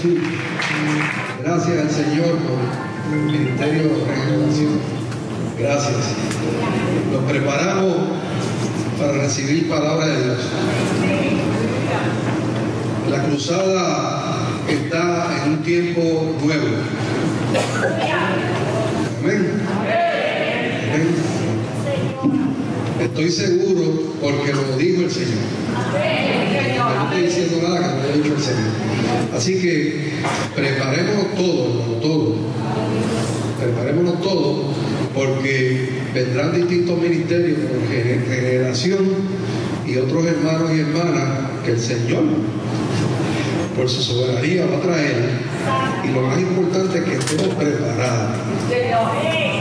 Jesús. Gracias al Señor por el ministerio de regeneración. Gracias. Nos preparamos para recibir palabra de Dios. La cruzada está en un tiempo nuevo. Amén. Amén. Estoy seguro porque lo dijo el Señor. No estoy diciendo nada que no haya dicho el Señor. Así que preparémonos todos, preparémonos todos, porque vendrán distintos ministerios por generación y otros hermanos y hermanas que el Señor, por su soberanía, va a traer. Y lo más importante es que estemos preparados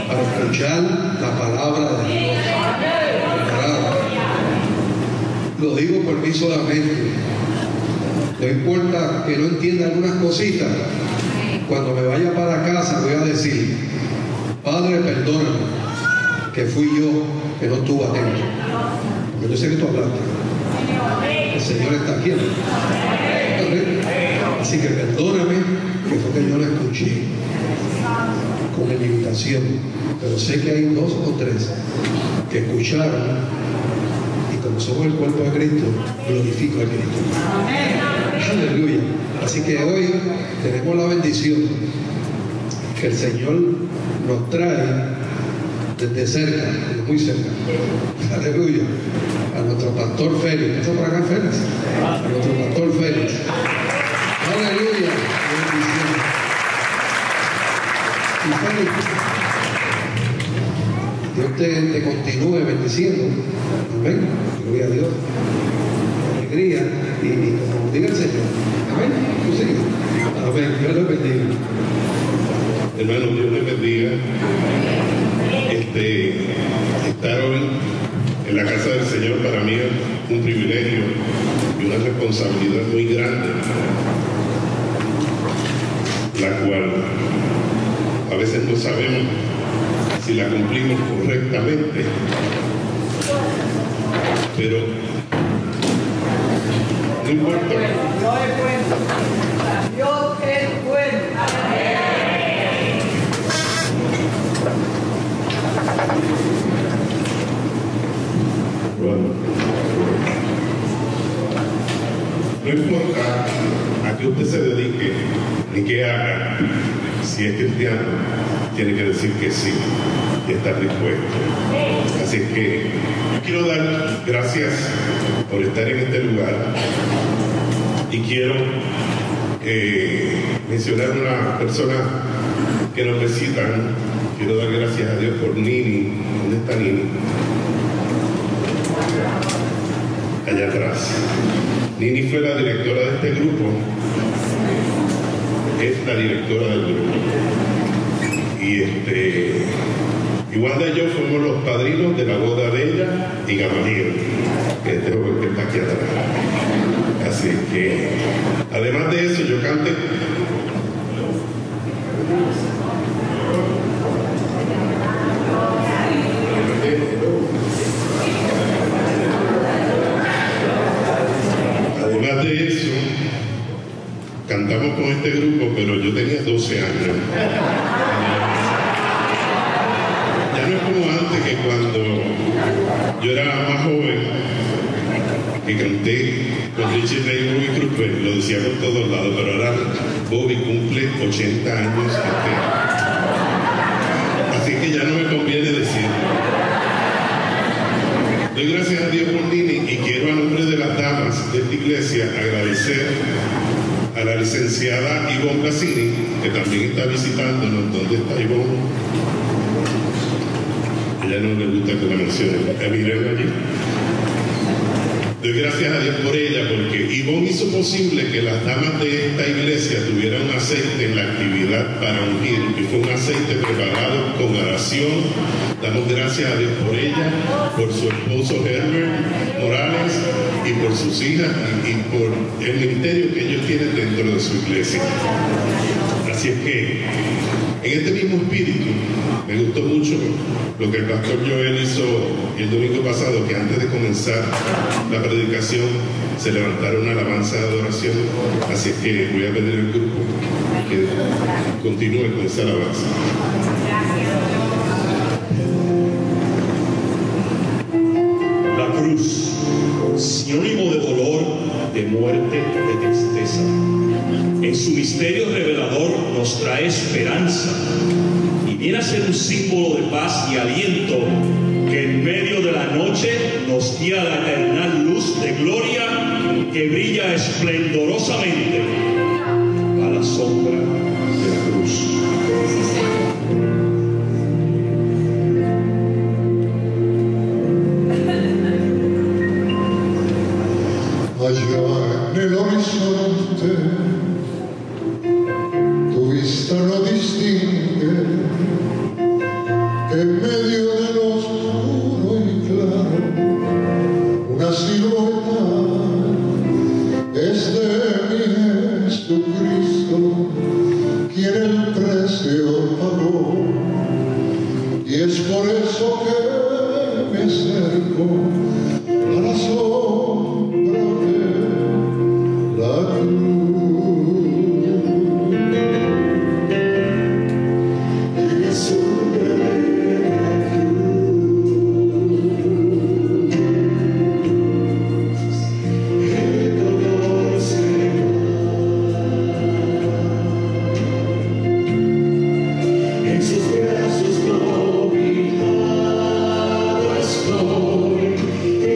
para escuchar la palabra de Dios. Lo digo por mí solamente. No importa que no entienda algunas cositas. Cuando me vaya para casa voy a decir: Padre, perdóname, que fui yo que no estuve atento. Porque yo sé que tú hablaste. El Señor está aquí. Así que perdóname, que fue que yo no escuché con mi limitación. Pero sé que hay 2 o 3 que escucharon. Como somos el cuerpo de Cristo, glorifico a Cristo. Aleluya. Así que hoy tenemos la bendición que el Señor nos trae desde cerca, desde muy cerca. Aleluya. A nuestro pastor Félix. ¿Está por acá Félix? A nuestro pastor Félix. Aleluya. Bendición. Y Félix, Dios te continúe bendiciendo. Amén. Gloria a Dios. Alegría. Y como diga el Señor. Amén. Tú sigue. Amén. Dios les bendiga. Hermano, Dios les bendiga. Estar hoy en la casa del Señor para mí es un privilegio y una responsabilidad muy grande, la cual a veces no sabemos si la cumplimos correctamente, pero no importa. Dios es bueno. Bueno, no importa a qué usted se dedique ni qué haga, si es cristiano, tiene que decir que sí y estar dispuesto. Así que quiero dar gracias por estar en este lugar y quiero mencionar una persona que nos visitan. Quiero dar gracias a Dios por Nini. ¿Dónde está Nini? Allá atrás. Nini fue la directora de este grupo. Es la directora del grupo. Y Wanda y yo fuimos los padrinos de la boda de ella y Gamaliel, que este joven que está aquí atrás. Así que, además de eso, yo canté. Además de eso, cantamos con este grupo, pero yo tenía 12 años. Ya no es como antes, que cuando yo era más joven, que canté con Richie Ray, Bobby Cruz, lo decía por todos lados, pero ahora Bobby cumple 80 años. Así que ya no me conviene decirlo. Doy gracias a Dios por Nini y quiero, a nombre de las damas de esta iglesia, agradecer a la licenciada Ivonne Blasini, que también está visitándonos. ¿Dónde está Ivonne? Ella no le gusta que la mencione. Miren allí. Doy gracias a Dios por ella, porque Ivonne hizo posible que las damas de esta iglesia tuvieran un aceite en la actividad para ungir, y fue un aceite preparado con oración. Damos gracias a Dios por ella, por su esposo Herbert Morales y por sus hijas y por el ministerio que ellos tienen dentro de su iglesia. Así es que, en este mismo espíritu, me gustó mucho lo que el pastor Joel hizo el domingo pasado, que antes de comenzar la predicación se levantara una alabanza de adoración. Así es que voy a pedir al grupo que continúe con esa alabanza. La cruz, sinónimo de dolor, de muerte, de tristeza. En su misterio revelador nos trae esperanza y viene a ser un símbolo de paz y aliento que en medio de la noche nos guía a la eternal luz de gloria que brilla esplendorosamente a la sombra de la cruz. Allá en el horizonte tu vista no distingue que en medio del oscuro y claro una silueta es de mi Jesucristo quien el precio pagó, y es por eso que me acerco a la sombra de la cruz. En la sombra de la cruz, el dolor se va. En sus brazos cobijado estoy.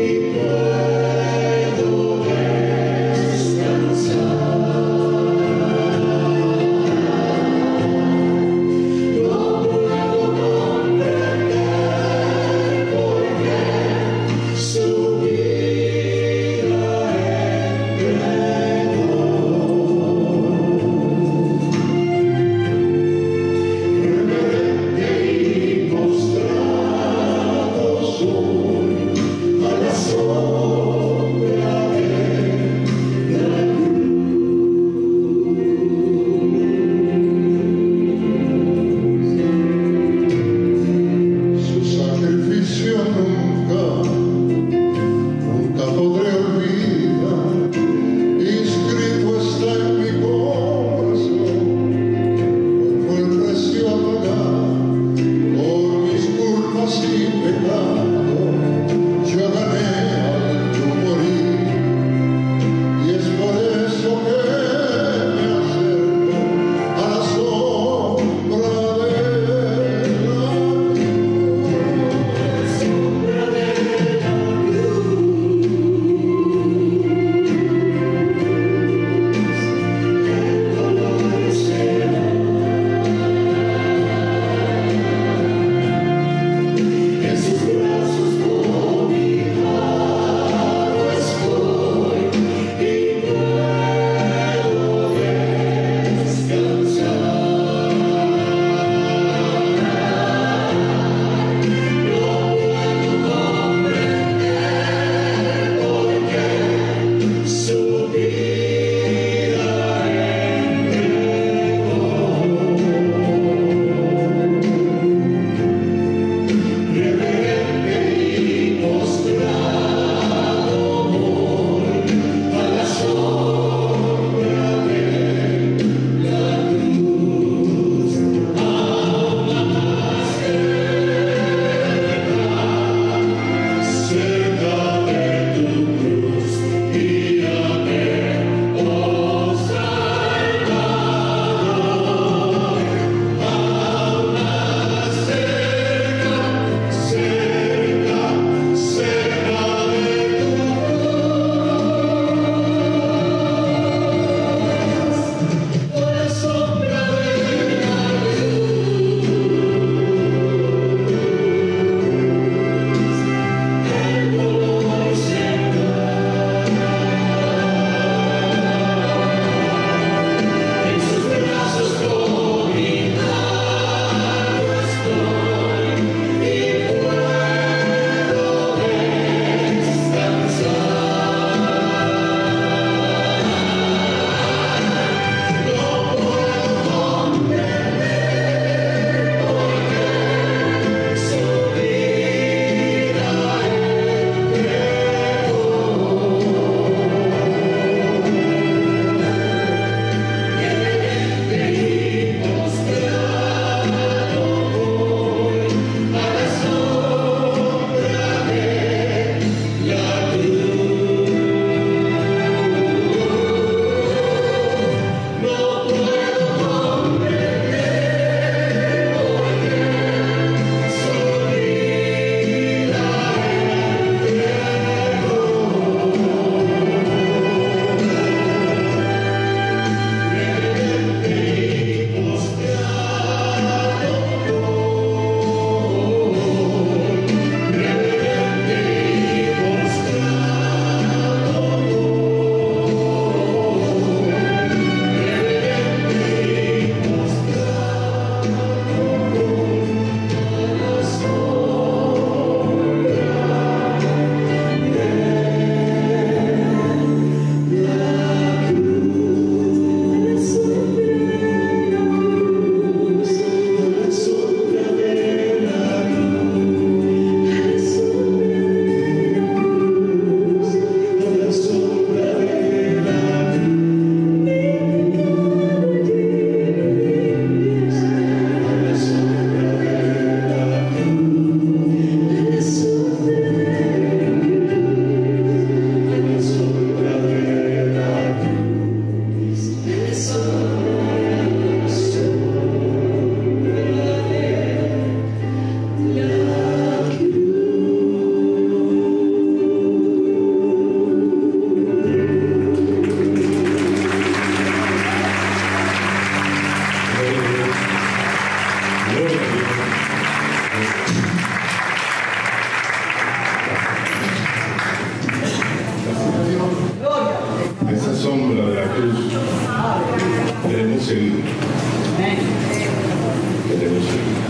tenemos vida.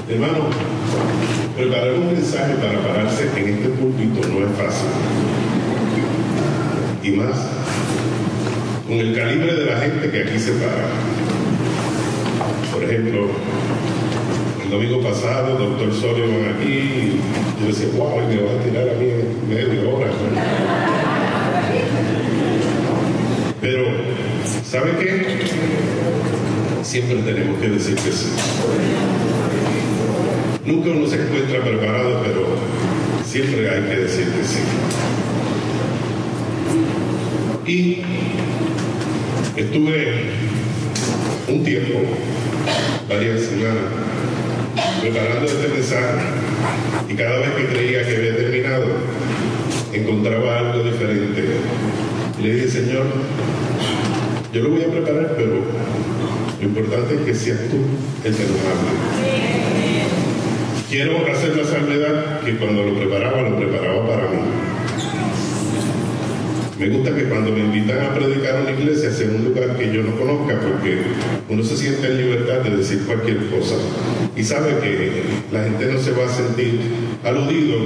Hermano, preparar un mensaje para pararse en este púlpito no es fácil. Y más, con el calibre de la gente que aquí se para. Por ejemplo, el domingo pasado, el doctor Sullivan aquí, yo decía, wow, me va a tirar a mí en media hora. Pero, ¿sabe qué? Siempre tenemos que decir que sí. Nunca uno se encuentra preparado, pero siempre hay que decir que sí. Y estuve un tiempo, varias semanas, preparando este mensaje, y cada vez que creía que había terminado, encontraba algo diferente. Y le dije, Señor, yo lo voy a preparar, pero lo importante es que seas tú el que nos hable. Quiero hacer la salvedad que cuando lo preparaba para mí. Me gusta que cuando me invitan a predicar a una iglesia sea un lugar que yo no conozca, porque uno se siente en libertad de decir cualquier cosa y sabe que la gente no se va a sentir aludido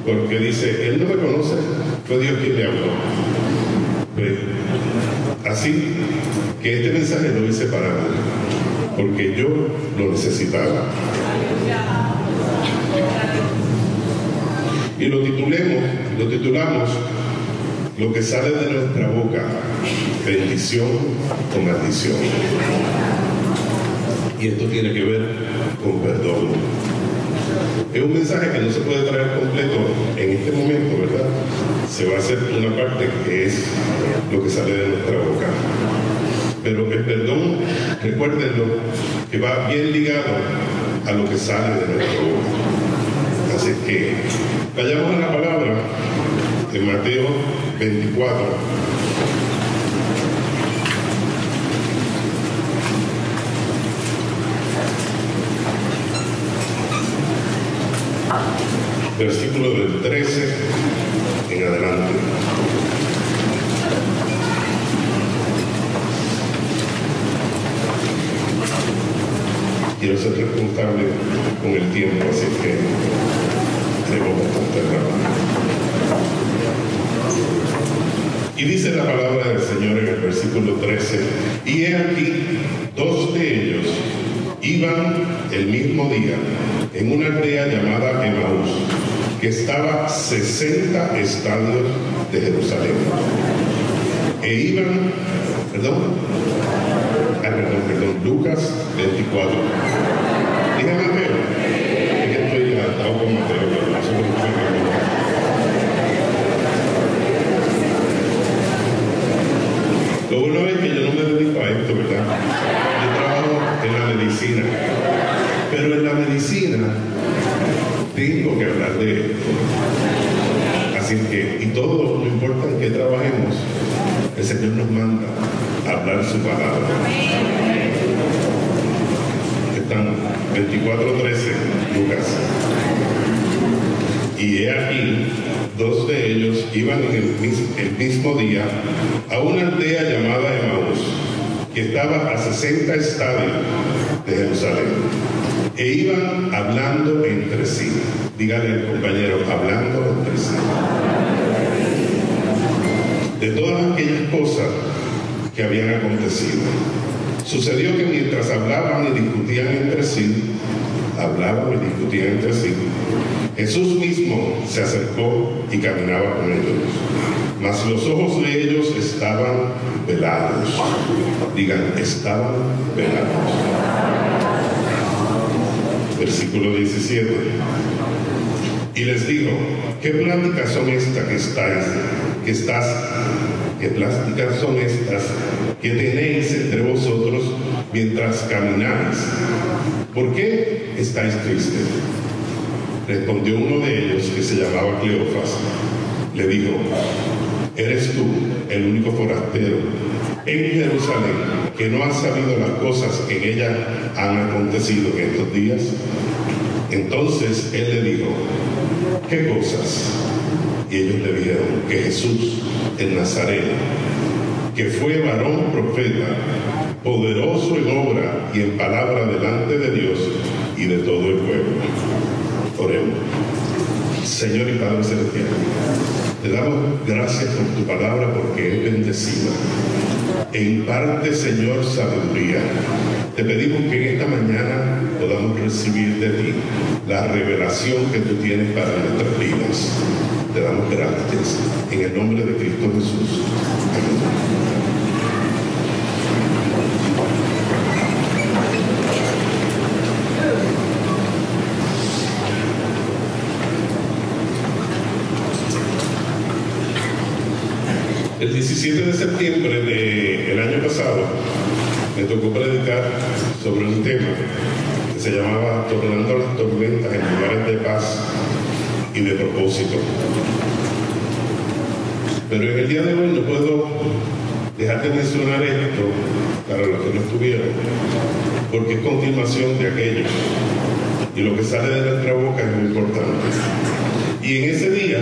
porque dice, él no me conoce, fue Dios quien le habló. Pues, así que este mensaje lo hice para mí, porque yo lo necesitaba. Y lo titulamos lo que sale de nuestra boca, bendición o maldición. Y esto tiene que ver con perdón. Es un mensaje que no se puede traer completo en este momento, ¿verdad? Se va a hacer una parte que es lo que sale de nuestra boca. Pero el perdón, recuérdenlo, que va bien ligado a lo que sale de nuestra boca. Así que vayamos a la palabra de Mateo 24. Versículo del 13 en adelante. Quiero ser responsable con el tiempo, así que tenemos bastante rápido. Y dice la palabra del Señor en el versículo 13, y he aquí, dos de ellos iban el mismo día en una aldea llamada Emaús, que estaba 60 estadios de Jerusalén. E iban, Lucas 24. Dije Mateo, es que estoy atado con Mateo, pero no sé por qué. Lo bueno es que yo no me dedico a esto, ¿verdad? Yo trabajo en la medicina, pero en la medicina tengo que hablar de esto. Así que, y todo, no importa en qué trabajemos, el Señor nos manda a hablar su palabra. Están 24:13, Lucas. Y he aquí, dos de ellos iban el mismo día a una aldea llamada Emaús, que estaba a 60 estadios de Jerusalén, e iban hablando entre sí. Dígale al compañero, hablando entre sí, de todas aquellas cosas que habían acontecido. Sucedió que mientras hablaban y discutían entre sí, Jesús mismo se acercó y caminaba con ellos, mas los ojos de ellos estaban velados. Digan, estaban velados. Versículo 17. Y les dijo, ¿qué pláticas son estas ¿qué plásticas son estas que tenéis entre vosotros mientras camináis? ¿Por qué estáis tristes? Respondió uno de ellos, que se llamaba Cleofas. Le dijo, ¿eres tú el único forastero en Jerusalén que no has sabido las cosas que en ella han acontecido en estos días? Entonces él le dijo, ¿qué cosas? Y ellos le dijeron que Jesús, el Nazareno, que fue varón profeta, poderoso en obra y en palabra delante de Dios y de todo el pueblo. Oremos. Señor y Padre Celestial, te damos gracias por tu palabra porque es bendecida e imparte, Señor, sabiduría. Te pedimos que en esta mañana podamos recibir de ti la revelación que tú tienes para nuestras vidas. Te damos gracias en el nombre de Cristo Jesús. Amén. El 17 de septiembre del año pasado me tocó predicar sobre un tema que se llamaba Tornando las tormentas en lugares de paz y de propósito. Pero en el día de hoy no puedo dejar de mencionar esto para los que no estuvieron, porque es continuación de aquello y lo que sale de nuestra boca es muy importante. Y en ese día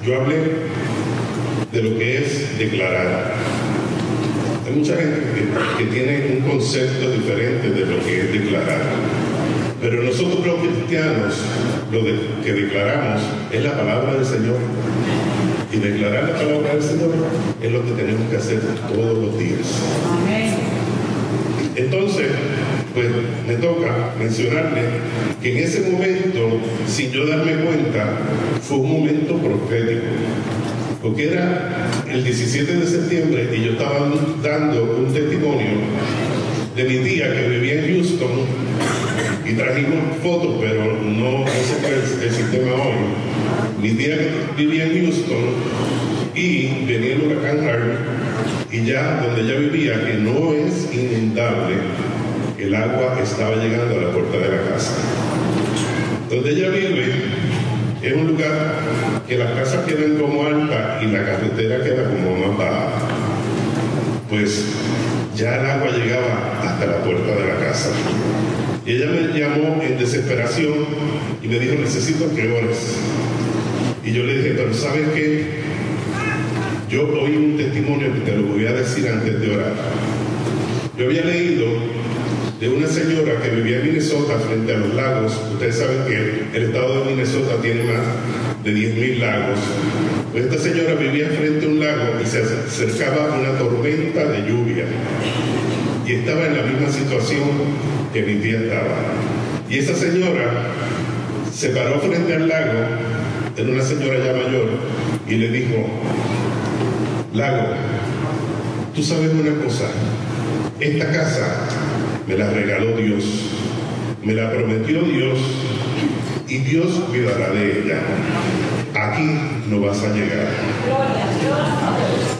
yo hablé de lo que es declarar. Hay mucha gente que tiene un concepto diferente de lo que es declarar. Pero nosotros los cristianos, que declaramos es la palabra del Señor. Y declarar la palabra del Señor es lo que tenemos que hacer todos los días. Amén. Entonces, pues me toca mencionarle que en ese momento, sin yo darme cuenta, fue un momento profético. Porque era el 17 de septiembre y yo estaba dando un testimonio de mi tía que vivía en Houston y trajimos fotos, pero no ese fue el sistema hoy. Mi tía vivía en Houston y venía el huracán Harvey y ya donde ella vivía, que no es inundable, el agua estaba llegando a la puerta de la casa. Donde ella vive es un lugar que las casas quedan como altas y la carretera queda como más baja. Pues ya el agua llegaba hasta la puerta de la casa. Y ella me llamó en desesperación y me dijo, necesito que ores. Y yo le dije, pero ¿sabes qué? Yo oí un testimonio que te lo voy a decir antes de orar. Yo había leído de una señora que vivía en Minnesota frente a los lagos. Ustedes saben que el estado de Minnesota tiene más de 10.000 lagos. Pues esta señora vivía frente a un lago y se acercaba una tormenta de lluvia. Y estaba en la misma situación que mi tía estaba. Y esa señora se paró frente al lago, era una señora ya mayor, y le dijo, lago, tú sabes una cosa, esta casa me la regaló Dios, me la prometió Dios y Dios cuidará de ella. Aquí no vas a llegar.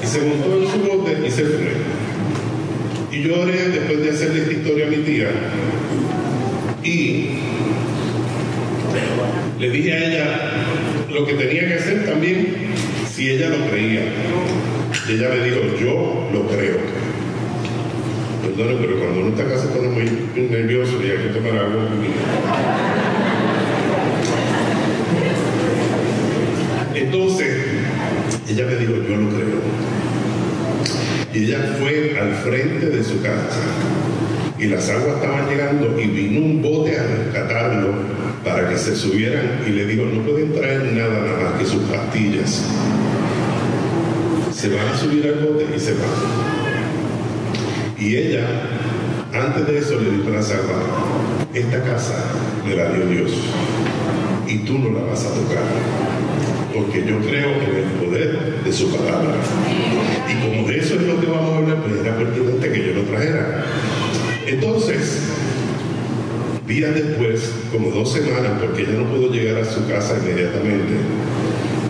Y se montó en su bote y se fue. Y yo oré después de hacerle esta historia a mi tía y le dije a ella lo que tenía que hacer también si ella lo creía. Y ella me dijo, yo lo creo. Perdone, pero cuando uno está acá se pone muy nervioso y hay que tomar agua. Entonces, ella me dijo, yo lo creo. Y ella fue al frente de su casa y las aguas estaban llegando y vino un bote a rescatarlo para que se subieran y le dijo, no pueden traer nada más que sus pastillas. Se van a subir al bote y se van. Y ella, antes de eso, le dijo a las aguas, esta casa me la dio Dios y tú no la vas a tocar, porque yo creo en el poder de su palabra. Y como de eso es lo que vamos a hablar, pues era pertinente que yo lo trajera. Entonces, días después, como 2 semanas, porque ella no pudo llegar a su casa inmediatamente,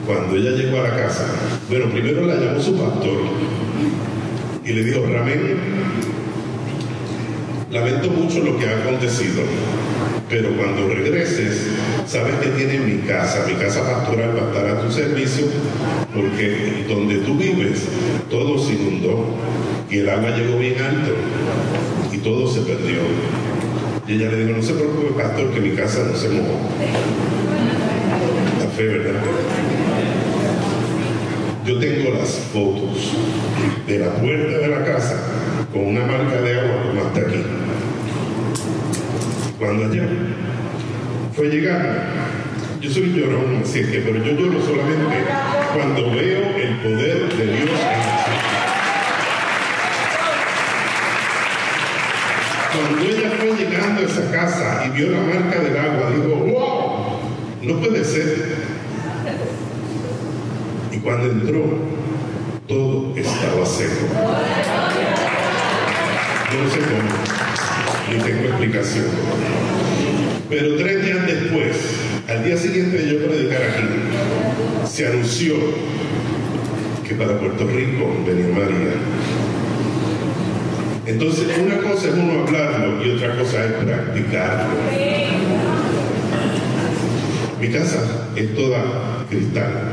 cuando ella llegó a la casa, bueno, primero la llamó su pastor y le dijo, Ramén, lamento mucho lo que ha acontecido, pero cuando regreses, sabes que tienes mi casa pastoral va a estar a tu servicio, porque donde tú vives, todo se inundó y el agua llegó bien alto y todo se perdió. Y ella le dijo, no se preocupe, pastor, que mi casa no se mojó. La fe, ¿verdad? yo tengo las fotos de la puerta de la casa con una marca de agua como hasta aquí. Cuando allá fue llegando, yo soy llorón, así que, pero yo lloro solamente cuando veo el poder de Dios en nosotros. Cuando ella fue llegando a esa casa y vio la marca del agua, dijo, wow, no puede ser. Y cuando entró, todo estaba seco. No sé cómo, ni tengo explicación. Pero 3 días después, al día siguiente de yo predicar aquí, se anunció que para Puerto Rico venía María. Entonces, una cosa es uno hablarlo y otra cosa es practicarlo. Mi casa es toda cristal.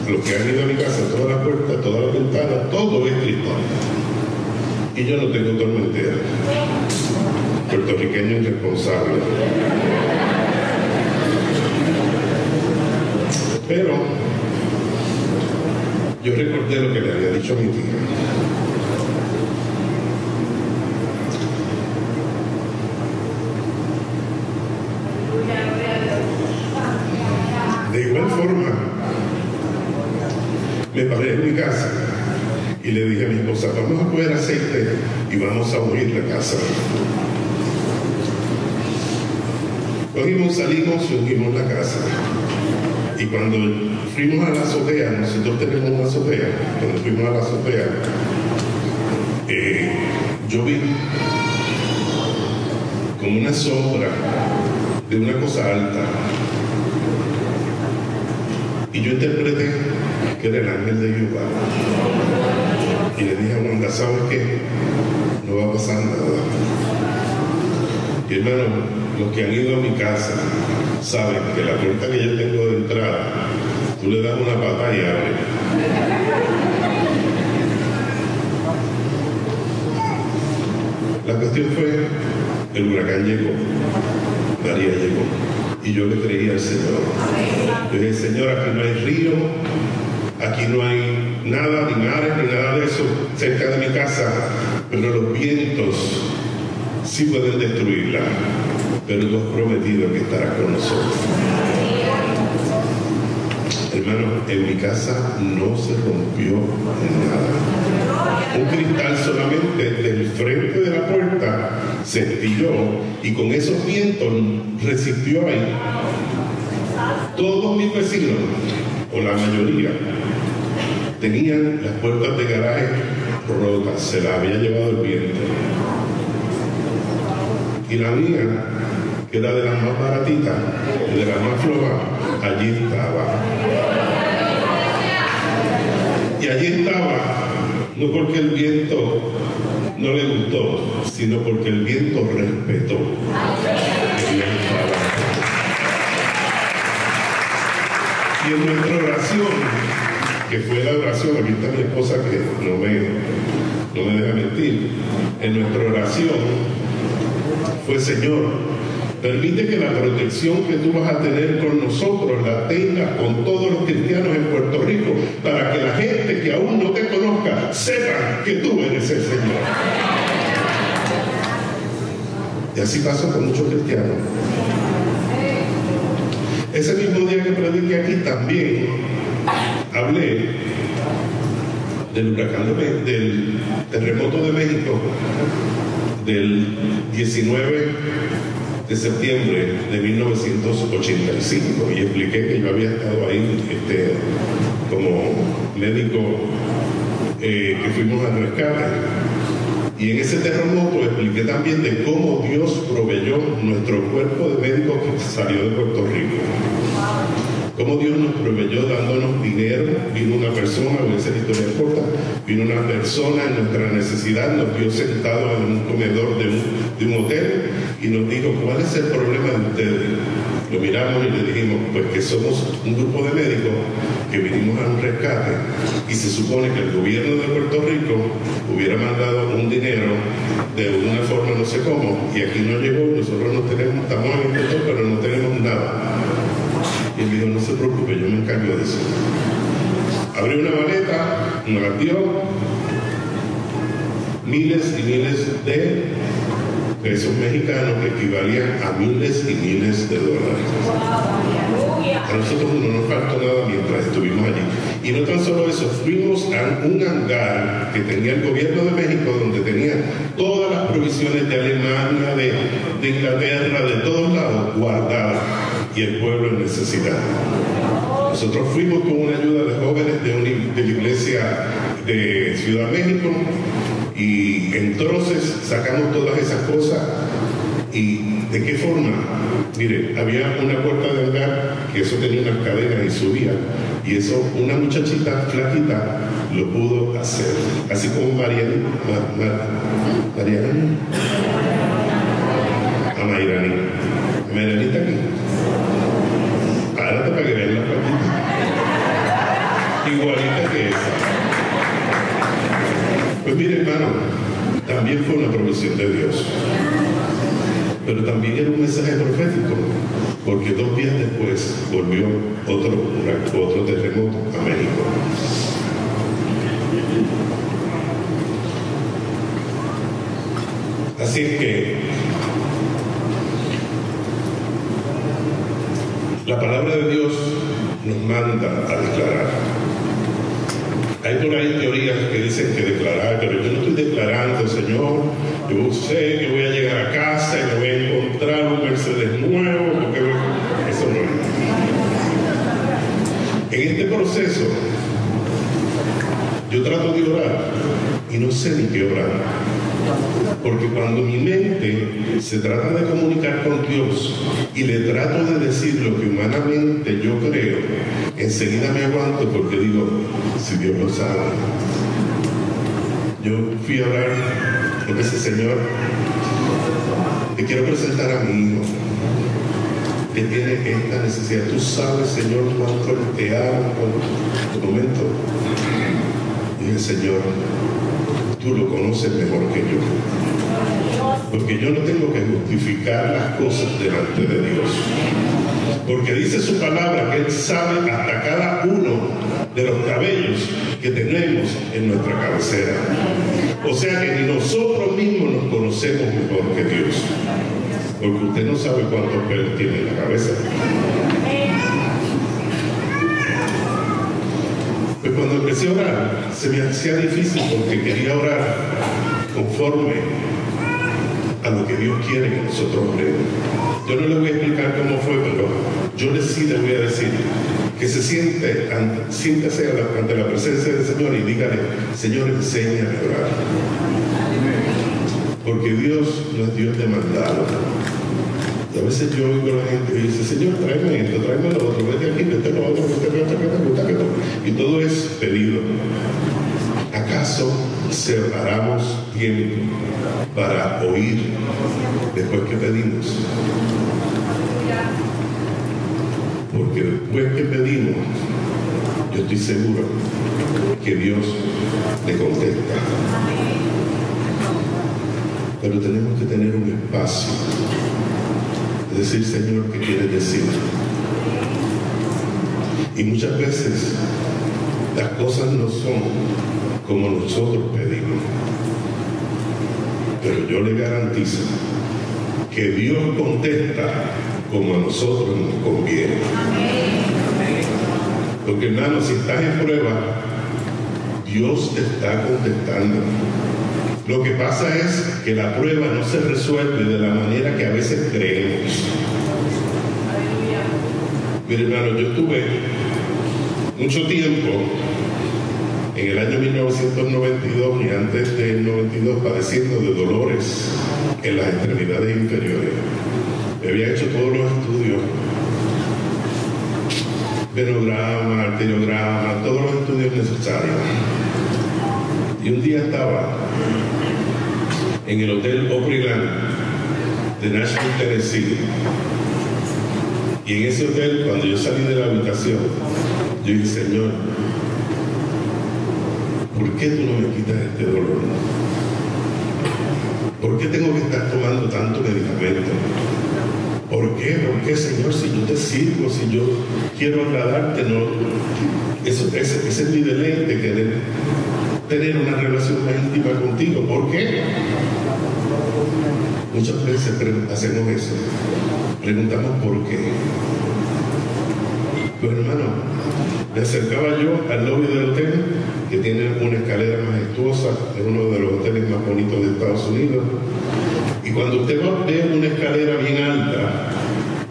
Los que han ido a mi casa, todas las puertas, todas las ventanas, todo es cristal. Y yo no tengo tormentera. Puertorriqueño irresponsable. Pero yo recordé lo que le había dicho a mi tía. De igual forma, me paré en mi casa y le dije a mi esposa, vamos a coger aceite y vamos a unir la casa. Cogimos, salimos y unimos la casa. Y cuando fuimos a la azotea, nosotros tenemos una azotea, cuando fuimos a la azotea, yo vi como una sombra de una cosa alta. Y yo interpreté que era el ángel de Jehová. Y le dije a Wanda, ¿sabes qué? No va a pasar nada. Y hermano, los que han ido a mi casa saben que la puerta que yo tengo de entrada, tú le das una pata y abre. La cuestión fue, el huracán llegó, María llegó, y yo le creí al Señor. Yo dije, Señor, aquí no hay río, aquí no hay nada, ni mares, ni nada de eso cerca de mi casa, pero los vientos sí pueden destruirla, pero tú has prometido que estarás con nosotros. Hermano, en mi casa no se rompió nada. Un cristal solamente del frente de la puerta se estiró y con esos vientos resistió ahí. Todos mis vecinos, o la mayoría, tenían las puertas de garaje rotas, se las había llevado el viento. Y la mía, que era de las más baratitas, de las más flojas, allí estaba. Y allí estaba, no porque el viento no le gustó, sino porque el viento respetó. Y en nuestra oración, que fue la oración, aquí está mi esposa que no me deja mentir, en nuestra oración fue, Señor, permite que la protección que tú vas a tener con nosotros la tengas con todos los cristianos en Puerto Rico, para que la gente que aún no te conozca sepa que tú eres el Señor. Y así pasó con muchos cristianos. Ese mismo día que prediqué aquí también hablé del huracán del terremoto de México del 19 de septiembre de 1985 y expliqué que yo había estado ahí como médico que fuimos al rescate. Y en ese terremoto expliqué también de cómo Dios proveyó nuestro cuerpo de médicos que salió de Puerto Rico. Cómo Dios nos proveyó dándonos dinero. Vino una persona, voy a hacer historia corta, vino una persona en nuestra necesidad, nos vio sentados en un comedor de un hotel y nos dijo, ¿cuál es el problema de ustedes? Lo miramos y le dijimos, pues que somos un grupo de médicos que vinimos a un rescate y se supone que el gobierno de Puerto Rico hubiera mandado un dinero de una forma no sé cómo y aquí no llegó, nosotros no tenemos, estamos en el sector, pero no tenemos nada. Y él dijo, no se preocupe, yo me encargo de eso. abrió una maleta, nos la dio, miles y miles de pesos mexicanos que equivalían a miles y miles de dólares. A nosotros no nos faltó nada mientras estuvimos allí. Y no tan solo eso, fuimos a un hangar que tenía el gobierno de México, donde tenía todas las provisiones de Alemania, de Inglaterra, de todos lados, guardadas, y el pueblo en necesidad. Nosotros fuimos con una ayuda de jóvenes de la iglesia de Ciudad México, y entonces sacamos todas esas cosas. ¿Y de qué forma? Mire, había una puerta de hangar que eso tenía unas cadenas y subía, y eso una muchachita flaquita lo pudo hacer, así como Mariana Marianita aquí. Párate para que vean la flaquita, igualita que esa. Pues mire, hermano, también fue una provisión de Dios, pero también era un mensaje profético, porque 2 días después volvió otro terremoto a México. Así es que la palabra de Dios nos manda a declarar. Hay por ahí teorías que dicen que declarar, pero yo no estoy declarando, Señor, yo sé que voy a llegar a casa y me voy a encontrar un Mercedes nuevo, porque eso no es. En este proceso, yo trato de orar y no sé ni qué orar. Porque cuando mi mente se trata de comunicar con Dios y le trato de decir lo que humanamente yo creo, enseguida me aguanto porque digo, si Dios lo sabe. Yo fui a orar con ese Señor, te quiero presentar a mi hijo que tiene esta necesidad. Tú sabes, Señor, cuánto te amo. Un momento. Dije, Señor, tú lo conoces mejor que yo. Porque yo no tengo que justificar las cosas delante de Dios. Porque dice su palabra que Él sabe hasta cada uno de los cabellos que tenemos en nuestra cabecera. O sea que ni nosotros mismos nos conocemos mejor que Dios. Porque usted no sabe cuántos pelos tiene en la cabeza. Pues cuando empecé a orar, se me hacía difícil porque quería orar conforme a lo que Dios quiere que nosotros oremos. Yo no les voy a explicar cómo fue, pero yo sí les voy a decir que siéntase ante la presencia del Señor y dígale, Señor, enséñame a orar. Porque Dios no es Dios de mandado. Y a veces yo oigo a la gente y dice, Señor, tráeme esto, tráeme lo otro, vete aquí, vete lo otro, vete lo otro, y todo es pedido. ¿Acaso separamos tiempo para oír después que pedimos? Porque después que pedimos, yo estoy seguro que Dios le contesta. Pero tenemos que tener un espacio de decir, Señor, ¿qué quieres decir? Y muchas veces las cosas no son como nosotros pedimos. Pero yo le garantizo que Dios contesta como a nosotros nos conviene. Porque, hermano, si estás en prueba, Dios te está contestando. Lo que pasa es que la prueba no se resuelve de la manera que a veces creemos. Mire, hermano, yo estuve mucho tiempo en el año 1992 y antes del 92 padeciendo de dolores en las extremidades inferiores. Me había hecho todos los estudios, venograma, arteriograma, todos los estudios necesarios. Y un día estaba en el Hotel Opryland de Nashville, Tennessee. Y en ese hotel, cuando yo salí de la habitación, yo dije, Señor, ¿por qué tú no me quitas este dolor? ¿Por qué tengo que estar tomando tanto medicamento? ¿Por qué? ¿Por qué, Señor? Si yo te sirvo, si yo quiero agradarte, no. Ese es mi deleite, querer tener una relación más íntima contigo. ¿Por qué? Muchas veces hacemos eso. Preguntamos por qué. Pues hermano, me acercaba yo al lobby del hotel, que tiene una escalera majestuosa, es uno de los hoteles más bonitos de Estados Unidos. Y cuando usted ve una escalera bien alta,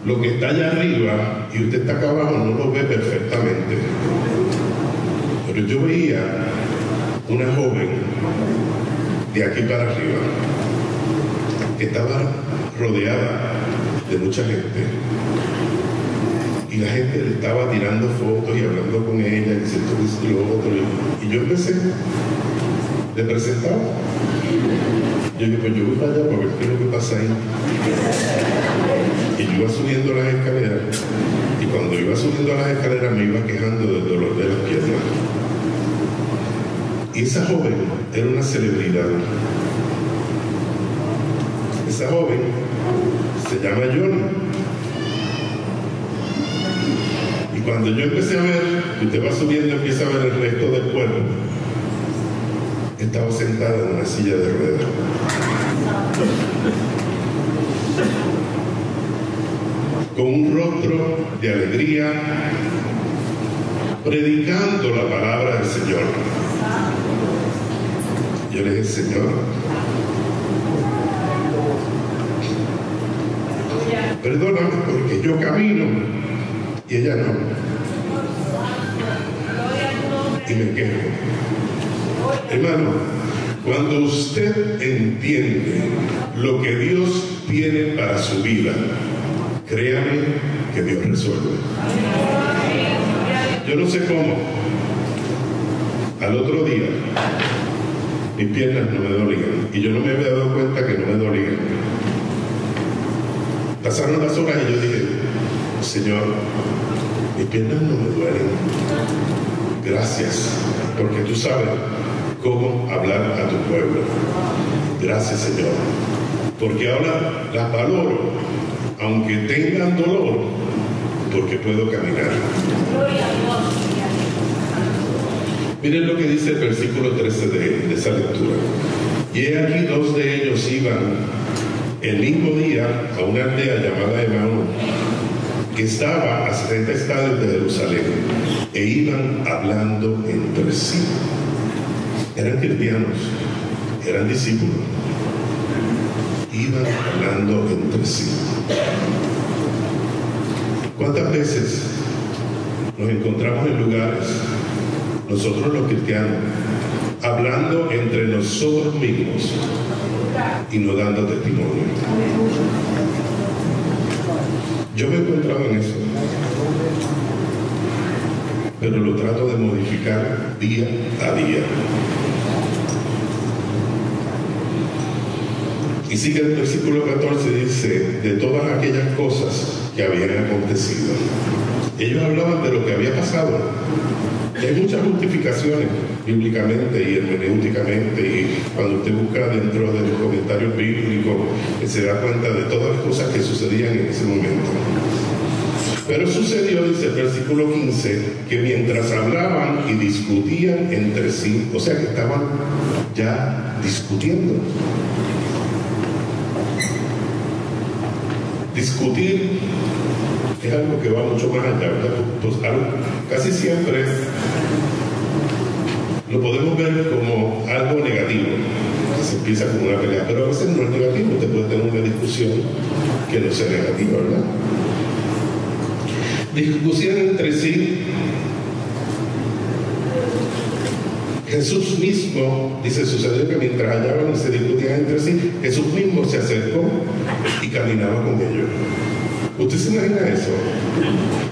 lo que está allá arriba y usted está acá abajo no lo ve perfectamente. Pero yo veía una joven de aquí para arriba que estaba rodeada de mucha gente. Y la gente le estaba tirando fotos y hablando con ella, y esto y lo otro. Y yo empecé, le presentaba. Yo dije, pues yo voy para allá para ver qué es lo que pasa ahí. Y yo iba subiendo las escaleras, y cuando iba subiendo las escaleras me iba quejando del dolor de las piernas. Y esa joven era una celebridad. Esa joven se llama Johnny. Y cuando yo empecé a ver, usted va subiendo, empieza a ver el resto del cuerpo, estaba sentada en una silla de ruedas. Con un rostro de alegría, predicando la palabra del Señor. Yo le dije, Señor, perdóname porque yo camino y ella no. Y me quejo. Hermano, cuando usted entiende lo que Dios tiene para su vida, créame que Dios resuelve. Yo no sé cómo. Al otro día, mis piernas no me dolían. Y yo no me había dado cuenta que no me dolían. Pasaron las horas y yo dije, Señor, mis piernas no me duelen. Gracias, porque tú sabes cómo hablar a tu pueblo. Gracias, Señor, porque ahora las valoro, aunque tengan dolor, porque puedo caminar. Miren lo que dice el versículo 13 de esa lectura. Y he aquí 2 de ellos iban el mismo día a una aldea llamada Emaús, que estaba a 70 estadios de Jerusalén, e iban hablando entre sí. Eran cristianos, eran discípulos, iban hablando entre sí. ¿Cuántas veces nos encontramos en lugares, nosotros los cristianos, hablando entre nosotros mismos y no dando testimonio? Yo me he encontrado en eso, pero lo trato de modificar día a día. Y sigue el versículo 14, dice, de todas aquellas cosas que habían acontecido. Ellos hablaban de lo que había pasado. Y hay muchas justificaciones bíblicamente y hermenéuticamente, y cuando usted busca dentro de los comentarios bíblicos, se da cuenta de todas las cosas que sucedían en ese momento. Pero sucedió, dice el versículo 15, que mientras hablaban y discutían entre sí, o sea que estaban ya discutiendo. Discutir es algo que va mucho más allá, ¿verdad? Pues casi siempre lo podemos ver como algo negativo. Se empieza como una pelea, pero a veces no es negativo. Usted puede tener una discusión que no sea negativa, ¿verdad? Discusión entre sí. Jesús mismo, dice, sucedió que mientras hallaban y se discutían entre sí, Jesús mismo se acercó y caminaba con ellos. ¿Usted se imagina eso?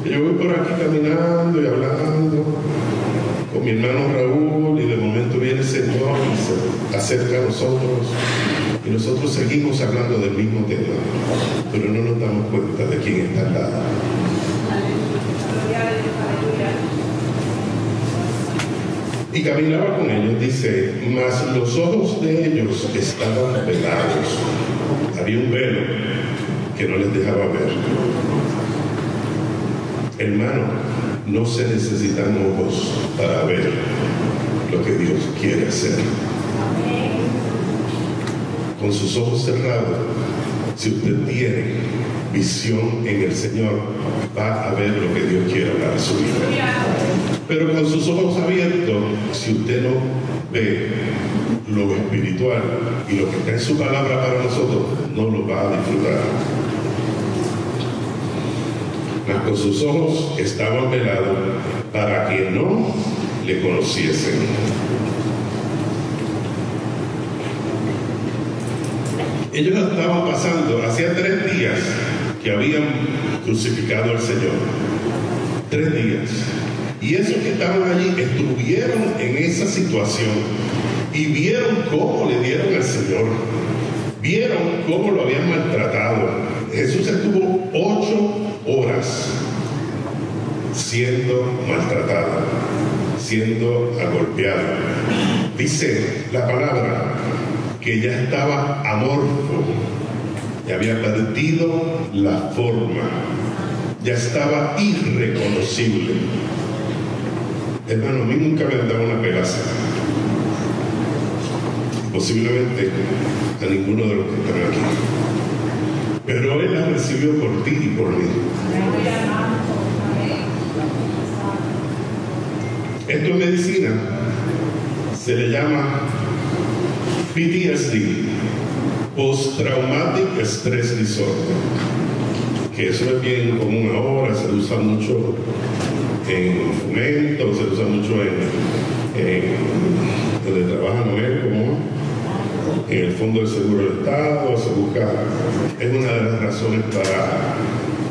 Yo voy por aquí caminando y hablando con mi hermano Raúl, y de momento viene el Señor y se acerca a nosotros, y nosotros seguimos hablando del mismo tema, pero no nos damos cuenta de quién está al lado. Y caminaba con ellos, dice, mas los ojos de ellos estaban velados. Había un velo que que no les dejaba ver. Hermano, no se necesitan ojos para ver lo que Dios quiere hacer. Con sus ojos cerrados, si usted tiene visión en el Señor, va a ver lo que Dios quiere hablar a su vida. Pero con sus ojos abiertos, si usted no ve lo espiritual y lo que está en su palabra para nosotros, no lo va a disfrutar. Mas con sus ojos estaban velados para que no le conociesen. Ellos estaban pasando, hacía 3 días que habían crucificado al Señor. 3 días. Y esos que estaban allí estuvieron en esa situación y vieron cómo le dieron al Señor. Vieron cómo lo habían maltratado. Jesús estuvo 8 horas siendo maltratado, siendo golpeado. Dice la palabra que ya estaba amorfo, ya había perdido la forma, ya estaba irreconocible. Hermano, a mí nunca me han dado una pelaza, posiblemente a ninguno de los que están aquí, pero Él la recibió por ti y por mí. Esto en medicina se le llama PTSD, Post-Traumatic Stress Disorder, que eso es bien común ahora, se usa mucho en fomento, se usa mucho en donde trabaja Noel, como en el Fondo del Seguro del Estado, se busca, es una de las razones para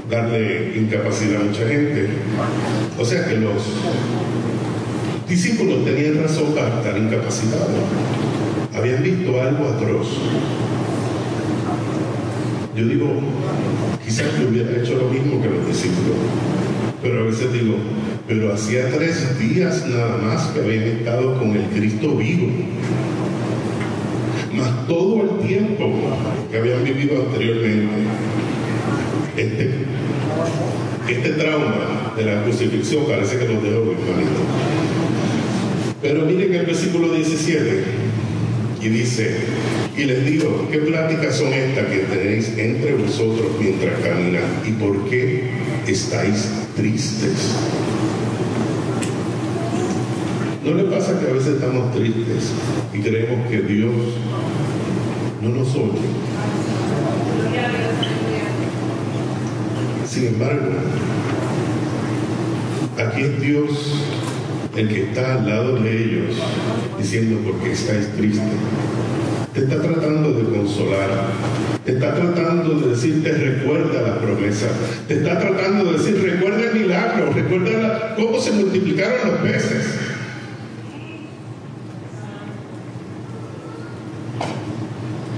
darle incapacidad a mucha gente. O sea que los discípulos tenían razón para estar incapacitados. Habían visto algo atroz. Yo digo, quizás que hubieran hecho lo mismo que los discípulos. Pero a veces digo, pero hacía 3 días nada más que habían estado con el Cristo vivo. Más todo el tiempo que habían vivido anteriormente. Este trauma de la crucifixión parece que los dejó hermanito. Pero miren el versículo 17 y dice, y les digo, ¿qué pláticas son estas que tenéis entre vosotros mientras caminan? ¿Y por qué estáis tristes? ¿No le pasa que a veces estamos tristes y creemos que Dios no nos oye? Sin embargo, aquí es Dios el que está al lado de ellos diciendo, ¿por qué estáis tristes? Te está tratando de consolar, te está tratando de decirte, recuerda la promesa, te está tratando de decir, recuerda el milagro, recuerda cómo se multiplicaron los peces.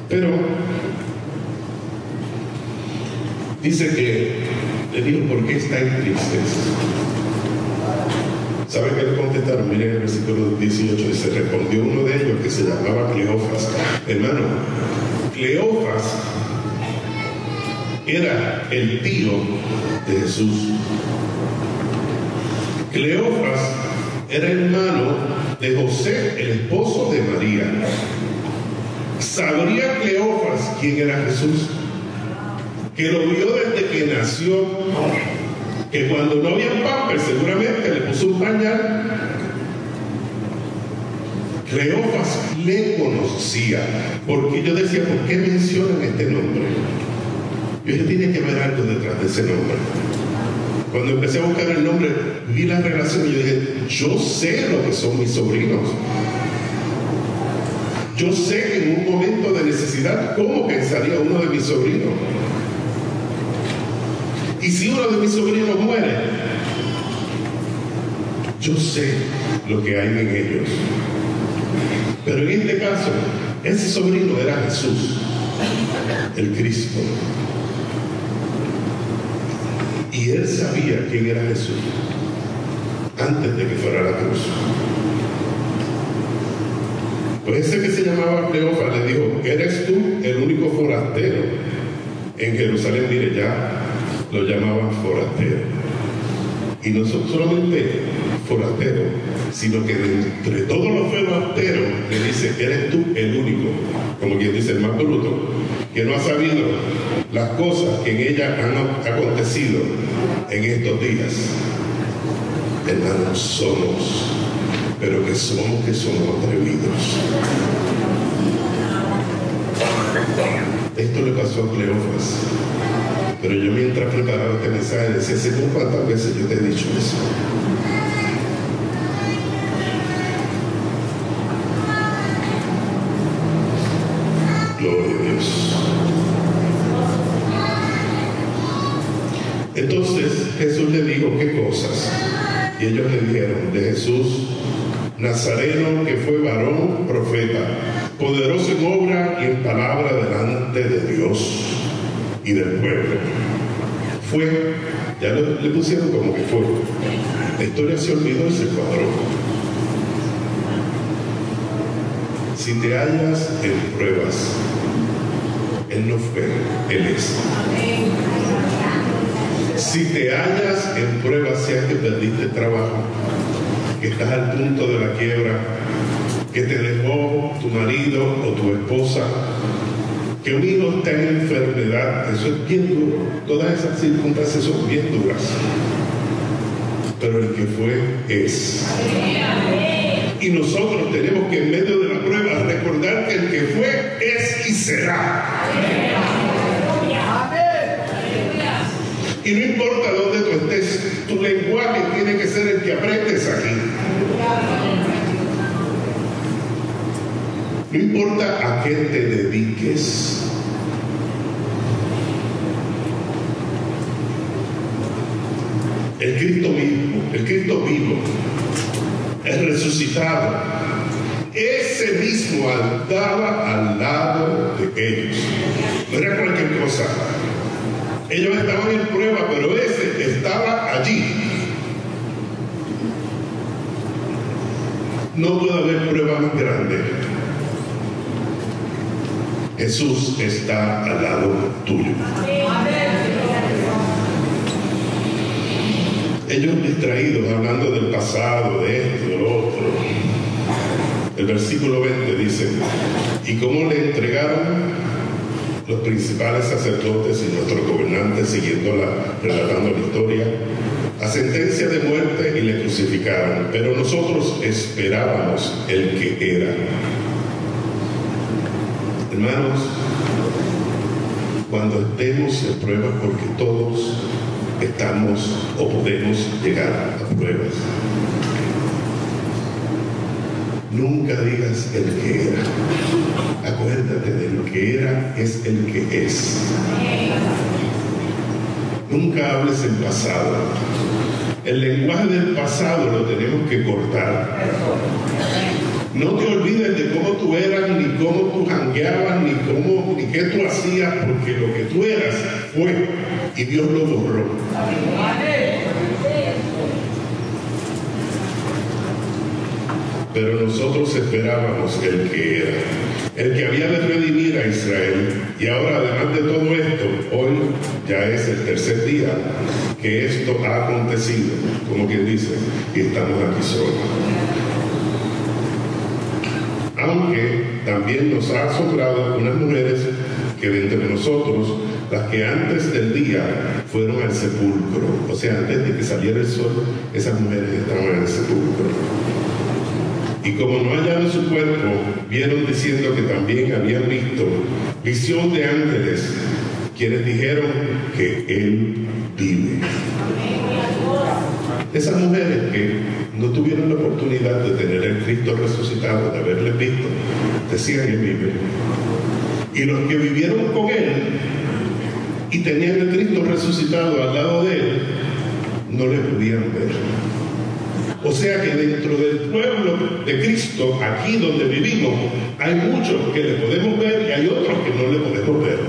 Pero dice que le dijo, ¿por qué estáis tristes? ¿Sabe qué le contestaron? Miren el versículo 18, dice, respondió uno de ellos que se llamaba Cleofas. Hermano, Cleofas era el tío de Jesús. Cleofas era hermano de José, el esposo de María. ¿Sabría Cleofas quién era Jesús? Que lo vio desde que nació, que cuando no había pampers seguramente le puso un pañal. Cleofas le conocía, porque yo decía, ¿por qué mencionan este nombre? Yo dije, tiene que haber algo detrás de ese nombre. Cuando empecé a buscar el nombre, vi la relación y yo dije, yo sé lo que son mis sobrinos. Yo sé que en un momento de necesidad, ¿cómo pensaría uno de mis sobrinos? Y si uno de mis sobrinos muere, yo sé lo que hay en ellos. Pero en este caso, ese sobrino era Jesús, el Cristo. Y él sabía quién era Jesús antes de que fuera a la cruz. Pues ese que se llamaba Cleofas le dijo, ¿eres tú el único forastero en Jerusalén, mire, ya lo llamaban forastero. Y no solamente forastero, sino que de entre todos los forasteros le dice, eres tú el único, como quien dice, el más bruto, que no ha sabido las cosas que en ella han acontecido en estos días. Hermanos, somos, pero que somos atrevidos. Esto le pasó a Cleofas, pero yo mientras preparaba este mensaje decía, Señor, ¿cuántas veces yo te he dicho eso? Gloria a Dios. Entonces Jesús le dijo, ¿qué cosas? Y ellos le dijeron, de Jesús Nazareno, que fue varón, profeta, poderoso en obra y en palabra delante de Dios y del pueblo. Fue, ya le pusieron como que fue. La historia se olvidó y se cuadró. Si te hallas en pruebas, Él no fue, Él es. Si te hallas en pruebas, sea que perdiste trabajo, que estás al punto de la quiebra, que te dejó tu marido o tu esposa, que un hijo está en enfermedad, eso es bien duro. Todas esas circunstancias son bien duras. Pero el que fue es. Y nosotros tenemos que en medio de la prueba recordar que el que fue es y será. Y no importa dónde tú estés, tu lenguaje tiene que ser el que aprendes aquí. No importa a qué te dediques. El Cristo vivo, el resucitado, ese mismo andaba al lado de ellos. No era cualquier cosa. Ellos estaban en prueba, pero ese estaba allí. No puede haber prueba más grande. Jesús está al lado tuyo. Ellos distraídos, hablando del pasado, de esto, de lo otro. El versículo 20 dice, ¿y cómo le entregaron los principales sacerdotes y nuestros gobernantes, relatando la historia, a sentencia de muerte y le crucificaron? Pero nosotros esperábamos el que era. Hermanos, cuando estemos en pruebas, porque todos estamos o podemos llegar a pruebas, nunca digas el que era. Acuérdate de lo que era es el que es. Nunca hables en pasado. El lenguaje del pasado lo tenemos que cortar. No te olvides de cómo tú eras, ni cómo tú jangueabas, ni qué tú hacías, porque lo que tú eras fue y Dios lo borró. Pero nosotros esperábamos el que era, el que había de redimir a Israel. Y ahora, además de todo esto, hoy ya es el tercer día que esto ha acontecido, como quien dice, y estamos aquí solos. Aunque también nos ha asombrado unas mujeres que de entre nosotros, las que antes del día fueron al sepulcro, o sea, antes de que saliera el sol, esas mujeres estaban en el sepulcro. Y como no hallaron su cuerpo, vieron diciendo que también habían visto visión de ángeles, quienes dijeron que Él vive. Esas mujeres que no tuvieron la oportunidad de tener el Cristo resucitado, de haberle visto, decían que vive. Y los que vivieron con Él y tenían el Cristo resucitado al lado de Él, no le podían ver. O sea que dentro del pueblo de Cristo, aquí donde vivimos, hay muchos que le podemos ver y hay otros que no le podemos ver.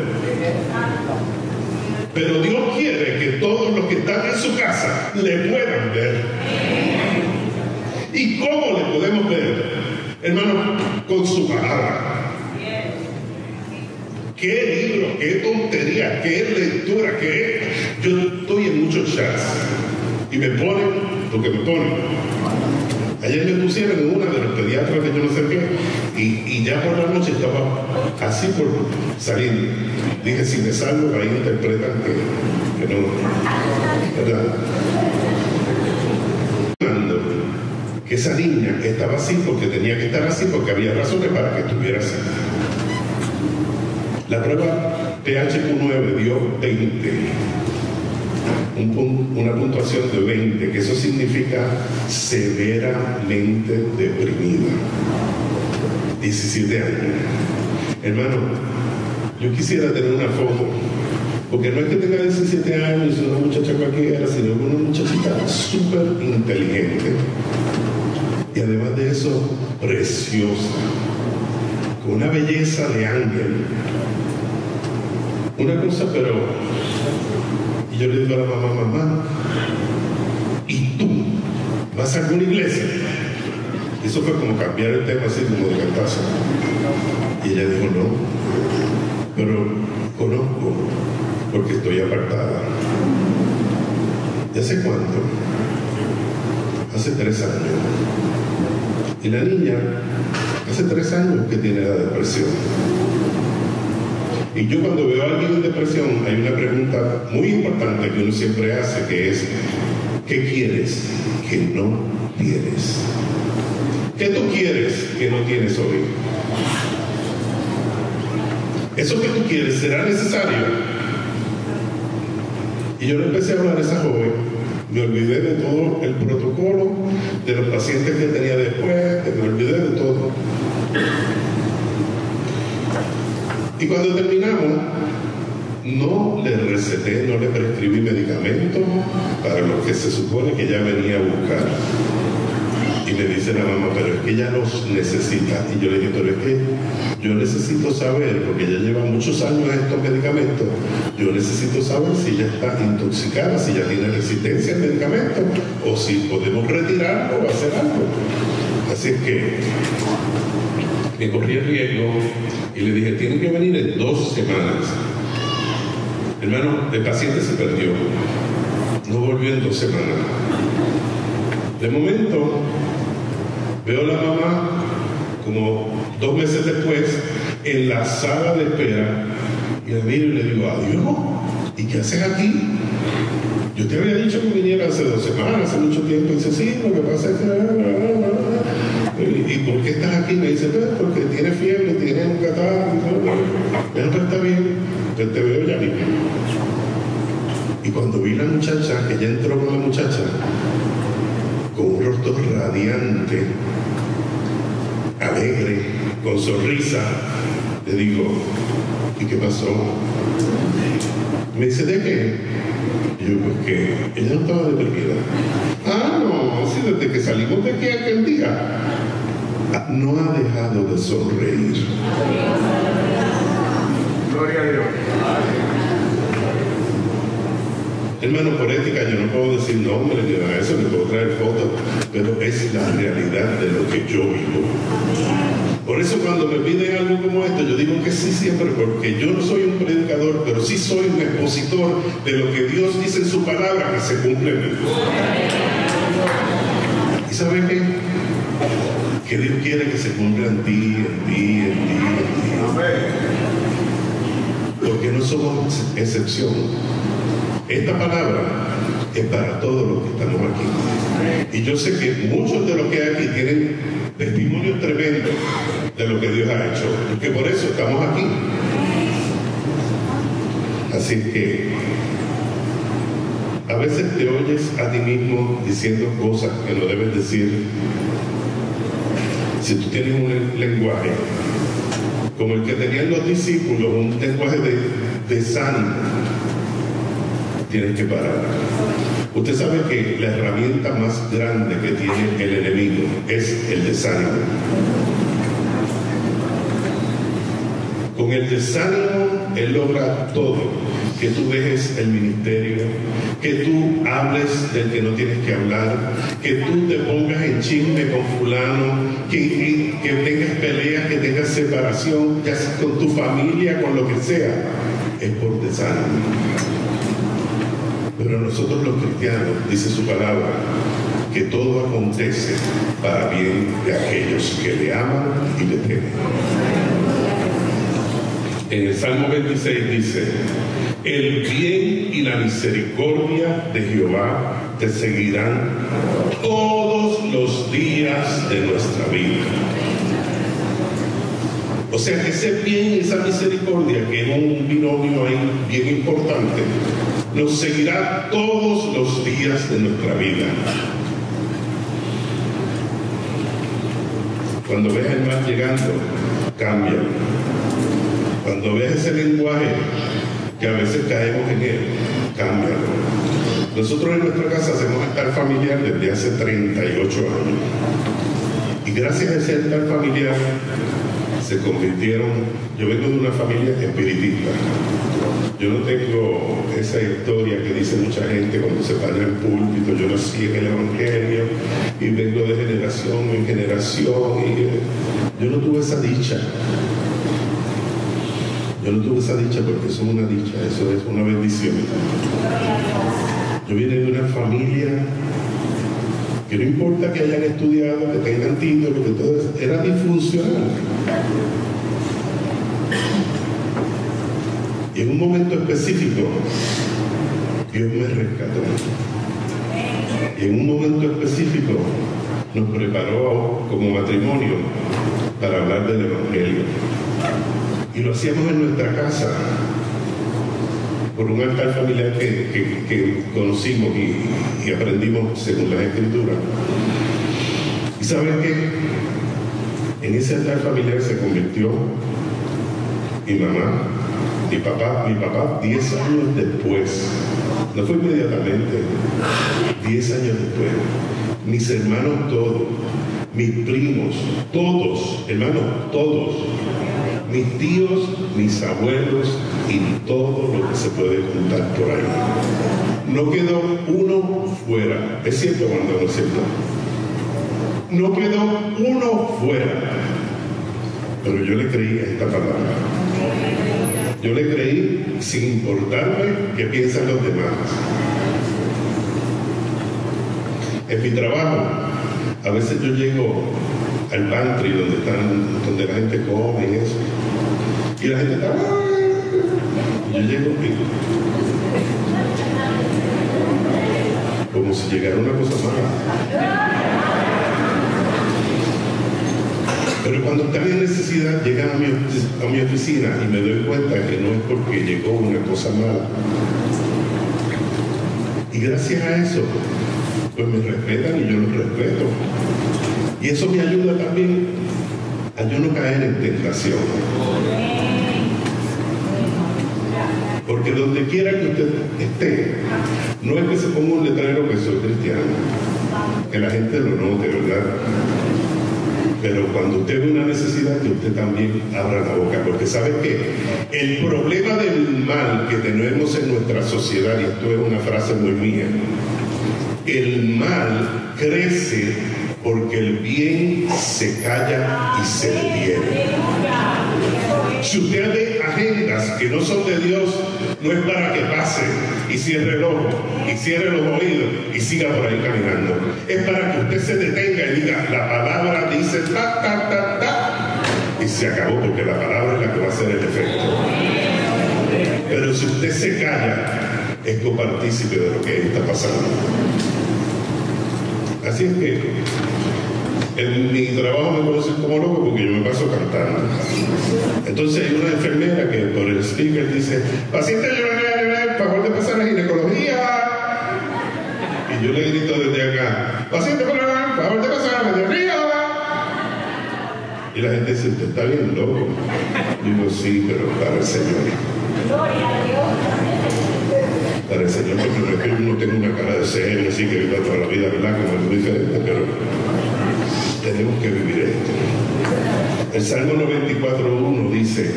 Pero Dios quiere que todos los que están en su casa le puedan ver. ¿Y cómo le podemos ver? Hermano, con su palabra. qué libro, qué tontería, qué lectura, qué... Yo estoy en muchos chats y me ponen lo que me ponen. Ayer me pusieron en una de los pediatras que yo no sé qué, y ya por la noche estaba así por salir. Dije, si me salgo, ahí interpretan que no, ¿verdad? Que esa niña estaba así porque tenía que estar así, porque había razones para que estuviera así. La prueba PHQ-9 dio 20. Una puntuación de 20, que eso significa severamente deprimida. 17 años. Hermano, yo quisiera tener una foto, porque no es que tenga 17 años y una muchacha cualquiera, sino una muchachita súper inteligente y además de eso preciosa, con una belleza de ángel. Una cosa, pero... Y yo le digo a la mamá, mamá, ¿y tú vas a alguna iglesia? Eso fue como cambiar el tema así como de cantazo. Y ella dijo, no, pero conozco porque estoy apartada. ¿Y hace cuánto? Hace 3 años. Y la niña, hace 3 años que tiene la depresión. Y yo cuando veo a alguien en depresión, hay una pregunta muy importante que uno siempre hace, que es, ¿qué quieres que no tienes? ¿Qué tú quieres que no tienes hoy? ¿Eso que tú quieres será necesario? Y yo le empecé a hablar a esa joven, me olvidé de todo el protocolo, de los pacientes que tenía después, me olvidé de todo. Y cuando terminamos, no le receté, no le prescribí medicamentos para lo que se supone que ella venía a buscar. Y me dice la mamá, pero es que ella los necesita. Y yo le dije, pero es que yo necesito saber, porque ella lleva muchos años estos medicamentos, yo necesito saber si ella está intoxicada, si ella tiene resistencia al medicamento, o si podemos retirarlo o hacer algo. Así es que me corrí el riesgo y le dije, tienen que venir en 2 semanas. Hermano, el paciente se perdió. No volvió en 2 semanas. De momento, veo a la mamá como 2 meses después en la sala de espera y la miro y le digo, adiós, ¿y qué haces aquí? Yo te había dicho que viniera hace 2 semanas, hace mucho tiempo. Y dice, sí, lo que pasa es que... ¿Y por qué estás aquí? Me dice, pues porque tiene fiebre, tiene un catarro. Ya no está bien, pues te veo ya mismo. Y cuando vi la muchacha, que ella entró con la muchacha, con un rostro radiante, alegre, con sonrisa, le digo, ¿y qué pasó? Me dice, ¿de qué? Y yo, pues que ella no estaba deprimida. Ah, no, sí, desde que salimos de aquí aquel día, no ha dejado de sonreír. Gloria a Dios. Hermano, por ética yo no puedo decir nombre ni nada de eso, ni puedo traer fotos, pero es la realidad de lo que yo vivo. Por eso cuando me piden algo como esto, yo digo que sí siempre, porque yo no soy un predicador, pero sí soy un expositor de lo que Dios dice en su palabra, que se cumple en mí. ¿Y saben qué? Que Dios quiere que se cumpla en ti, en ti, en ti, en ti. Porque no somos excepción. Esta palabra es para todos los que estamos aquí. Y yo sé que muchos de los que hay aquí tienen testimonios tremendos de lo que Dios ha hecho, porque por eso estamos aquí. Así que a veces te oyes a ti mismo diciendo cosas que no debes decir. Si tú tienes un lenguaje como el que tenían los discípulos, un lenguaje de desánimo, tienes que parar. Usted sabe que la herramienta más grande que tiene el enemigo es el desánimo. Con el desánimo, Él logra todo. Que tú dejes el ministerio, que tú hables del que no tienes que hablar, que tú te pongas en chisme con fulano, que tengas peleas, que tengas separación, ya sea con tu familia, con lo que sea. Es por desánimo. Pero nosotros los cristianos, dice su palabra, que todo acontece para bien de aquellos que le aman y le temen. En el Salmo 26 dice: el bien y la misericordia de Jehová te seguirán todos los días de nuestra vida. O sea que ese bien y esa misericordia, que es un binomio ahí bien importante, nos seguirá todos los días de nuestra vida. Cuando veas el mal llegando, cambia. Cuando veas ese lenguaje que a veces caemos en él, cámbialo. Nosotros en nuestra casa hacemos altar familiar desde hace 38 años. Y gracias a ese altar familiar se convirtieron. Yo vengo de una familia espiritista. Yo no tengo esa historia que dice mucha gente cuando se para en el púlpito: yo nací en el Evangelio y vengo de generación en generación. Yo no tuve esa dicha. Yo no tuve esa dicha porque eso es una dicha, eso es una bendición. Yo vine de una familia que no importa que hayan estudiado, que tengan títulos, que todo eso, era disfuncional. Y en un momento específico, Dios me rescató. Y en un momento específico, nos preparó como matrimonio para hablar del Evangelio. Y lo hacíamos en nuestra casa, por un altar familiar que conocimos y aprendimos según las Escrituras. ¿Y saben qué? En ese altar familiar se convirtió mi mamá, mi papá 10 años después. No fue inmediatamente, 10 años después. Mis hermanos todos, mis primos, todos, hermanos, todos. Mis tíos, mis abuelos y todo lo que se puede juntar por ahí. No quedó uno fuera. Es cierto, cuando no es cierto. No quedó uno fuera. Pero yo le creí a esta palabra. Yo le creí sin importarme qué piensan los demás. En mi trabajo, a veces yo llego al pantry donde la gente come y eso. Y la gente está... Y yo llego como si llegara una cosa mala. Pero cuando están en necesidad, llegan a mi oficina y me doy cuenta que no es porque llegó una cosa mala. Y gracias a eso, pues me respetan y yo los respeto. Y eso me ayuda también a yo no caer en tentación. Porque donde quiera que usted esté, no es que se ponga un letrero que soy cristiano, que la gente lo note, ¿verdad? Pero cuando usted ve una necesidad, que usted también abra la boca. Porque ¿sabe qué? El problema del mal que tenemos en nuestra sociedad, y esto es una frase muy mía, el mal crece porque el bien se calla y se detiene. Si usted ve agendas que no son de Dios, no es para que pase y cierre el ojo y cierre los oídos y siga por ahí caminando. Es para que usted se detenga y diga: la palabra dice ta, ta, ta, ta, y se acabó, porque la palabra es la que va a hacer el efecto. Pero si usted se calla, es copartícipe de lo que está pasando. Así es que en mi trabajo me conocen como loco porque yo me paso cantando. Entonces hay una enfermera que por el speaker dice: paciente, favor de pasar a ginecología. Y yo le grito desde acá: paciente, favor de pasar a pediatría. Y la gente dice: usted está bien loco. Digo: sí, pero para el Señor. Gloria a Dios. Para el Señor, porque no es que uno tenga una cara de serio así que viva toda la vida, ¿verdad? Como algo diferente, pero tenemos que vivir esto. El Salmo 94:1 dice: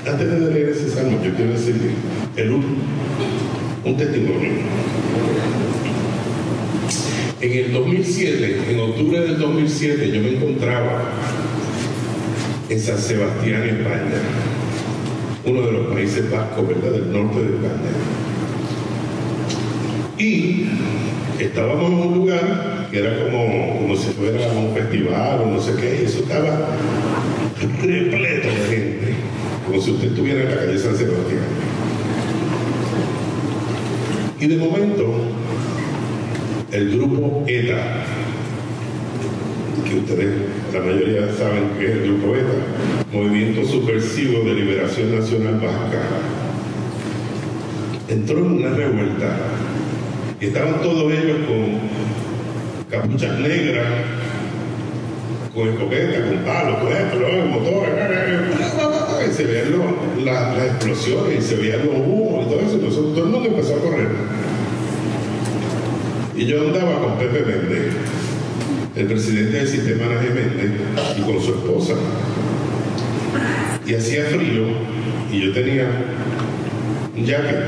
antes de leer ese salmo, yo quiero decir un testimonio. En el 2007, en octubre del 2007, yo me encontraba en San Sebastián, España, uno de los Países Vascos, ¿verdad?, del norte de España. Y estábamos en un lugar que era como si fuera un festival o no sé qué, y eso estaba repleto de gente, como si usted estuviera en la calle San Sebastián. Y de momento, el grupo ETA, que ustedes, la mayoría saben que es el grupo ETA, Movimiento Subversivo de Liberación Nacional Vasca, entró en una revuelta y estaban todos ellos con capuchas negras, con escopeta, con palos, con esto, con motores, y se veían las explosiones, y se veían los humos y todo eso, y todo el mundo empezó a correr. Y yo andaba con Pepe Méndez, el presidente del sistema Anaje Méndez, y con su esposa. Y hacía frío, y yo tenía un jacket.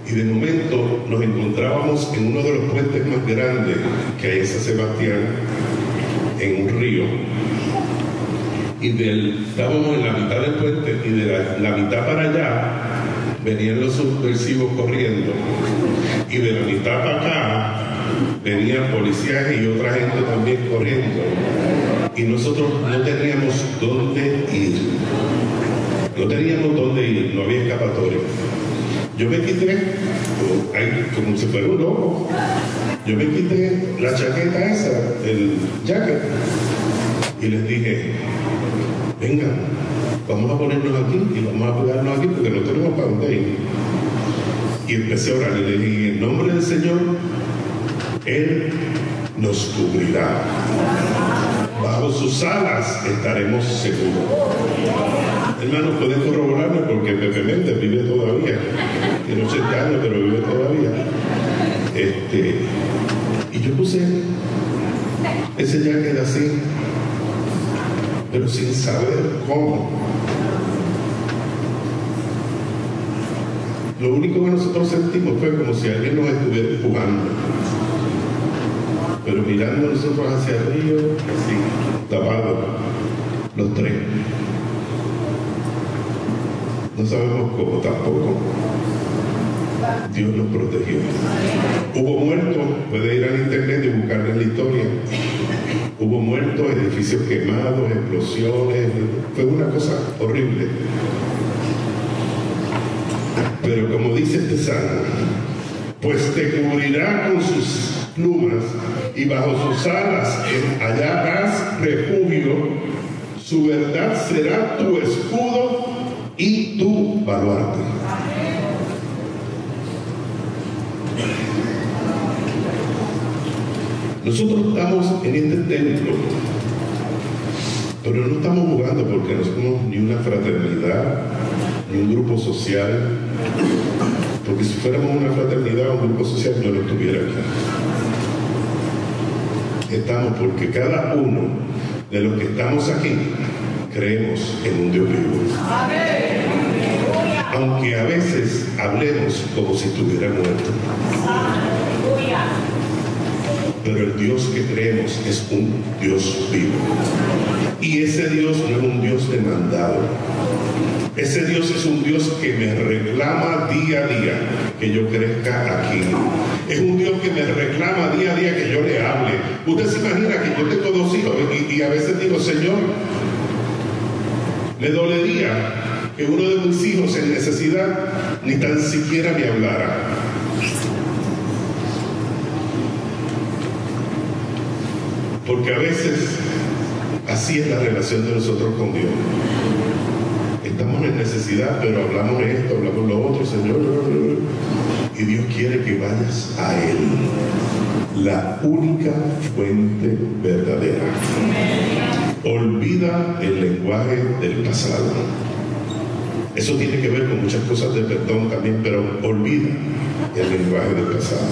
Y de momento nos encontrábamos en uno de los puentes más grandes que hay en San Sebastián, en un río. Y estábamos en la mitad del puente, y de la mitad para allá venían los subversivos corriendo. Y de la mitad para acá venían policías y otra gente también corriendo. Y nosotros no teníamos dónde ir. No teníamos dónde ir, no había escapatoria. Yo me quité, como si fuera un loco, yo me quité la chaqueta esa, el jacket, y les dije, venga, vamos a ponernos aquí y vamos a pegarnos aquí porque no tenemos para dónde ir. Y empecé a orar y le dije, en nombre del Señor, Él nos cubrirá. Bajo sus alas estaremos seguros. Hermanos, pueden corroborarme porque Pepe Méndez vive todavía. Tiene 80 años, pero vive todavía. Y yo puse ese jacket así, pero sin saber cómo. Lo único que nosotros sentimos fue como si alguien nos estuviera empujando. Pero mirando nosotros hacia arriba, así, tapados, los tres. No sabemos cómo tampoco. Dios nos protegió. Hubo muertos, puede ir al internet y buscar en la historia. Hubo muertos, edificios quemados, explosiones. Fue una cosa horrible. Pero como dice este salmo, pues te cubrirá con sus plumas y bajo sus alas hallarás refugio, su verdad será tu escudo y tu baluarte. Nosotros estamos en este templo, pero no estamos jugando porque no somos ni una fraternidad, ni un grupo social, porque si fuéramos una fraternidad o un grupo social yo no estuviera aquí. Estamos porque cada uno de los que estamos aquí creemos en un Dios vivo. Aunque a veces hablemos como si estuviera muerto. Pero el Dios que creemos es un Dios vivo. Y ese Dios no es un Dios demandado. Ese Dios es un Dios que me reclama día a día que yo crezca aquí. Es un Dios que me reclama día a día que yo le hable. Usted se imagina que yo tengo 2 hijos y a veces digo, Señor, me dolería que uno de mis hijos en necesidad ni tan siquiera me hablara. Porque a veces así es la relación de nosotros con Dios. Estamos en necesidad, pero hablamos de esto, hablamos de lo otro, Señor. Y Dios quiere que vayas a Él, la única fuente verdadera. Olvida el lenguaje del pasado. Eso tiene que ver con muchas cosas de perdón también, pero olvida el lenguaje del pasado.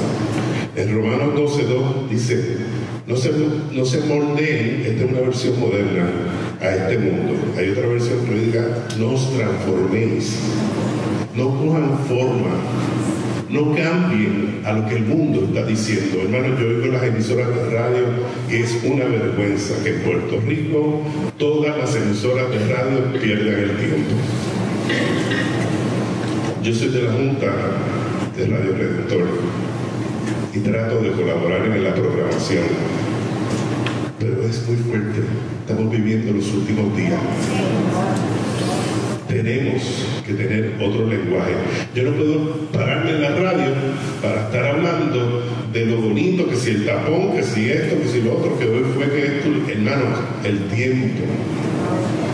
En Romanos 12:2 dice, no se moldeen, esta es una versión moderna, a este mundo. Hay otra versión que diga, diga, no os transforméis, no cojan forma, no cambien a lo que el mundo está diciendo. Hermanos, yo oigo las emisoras de radio y es una vergüenza que en Puerto Rico todas las emisoras de radio pierdan el tiempo. Yo soy de la Junta de Radio Redentor y trato de colaborar en la programación, pero es muy fuerte. Estamos viviendo los últimos días. Tenemos que tener otro lenguaje. Yo no puedo pararme en la radio para estar hablando de lo bonito, que si el tapón, que si esto, que si lo otro, que hoy fue que esto. Hermanos, el tiempo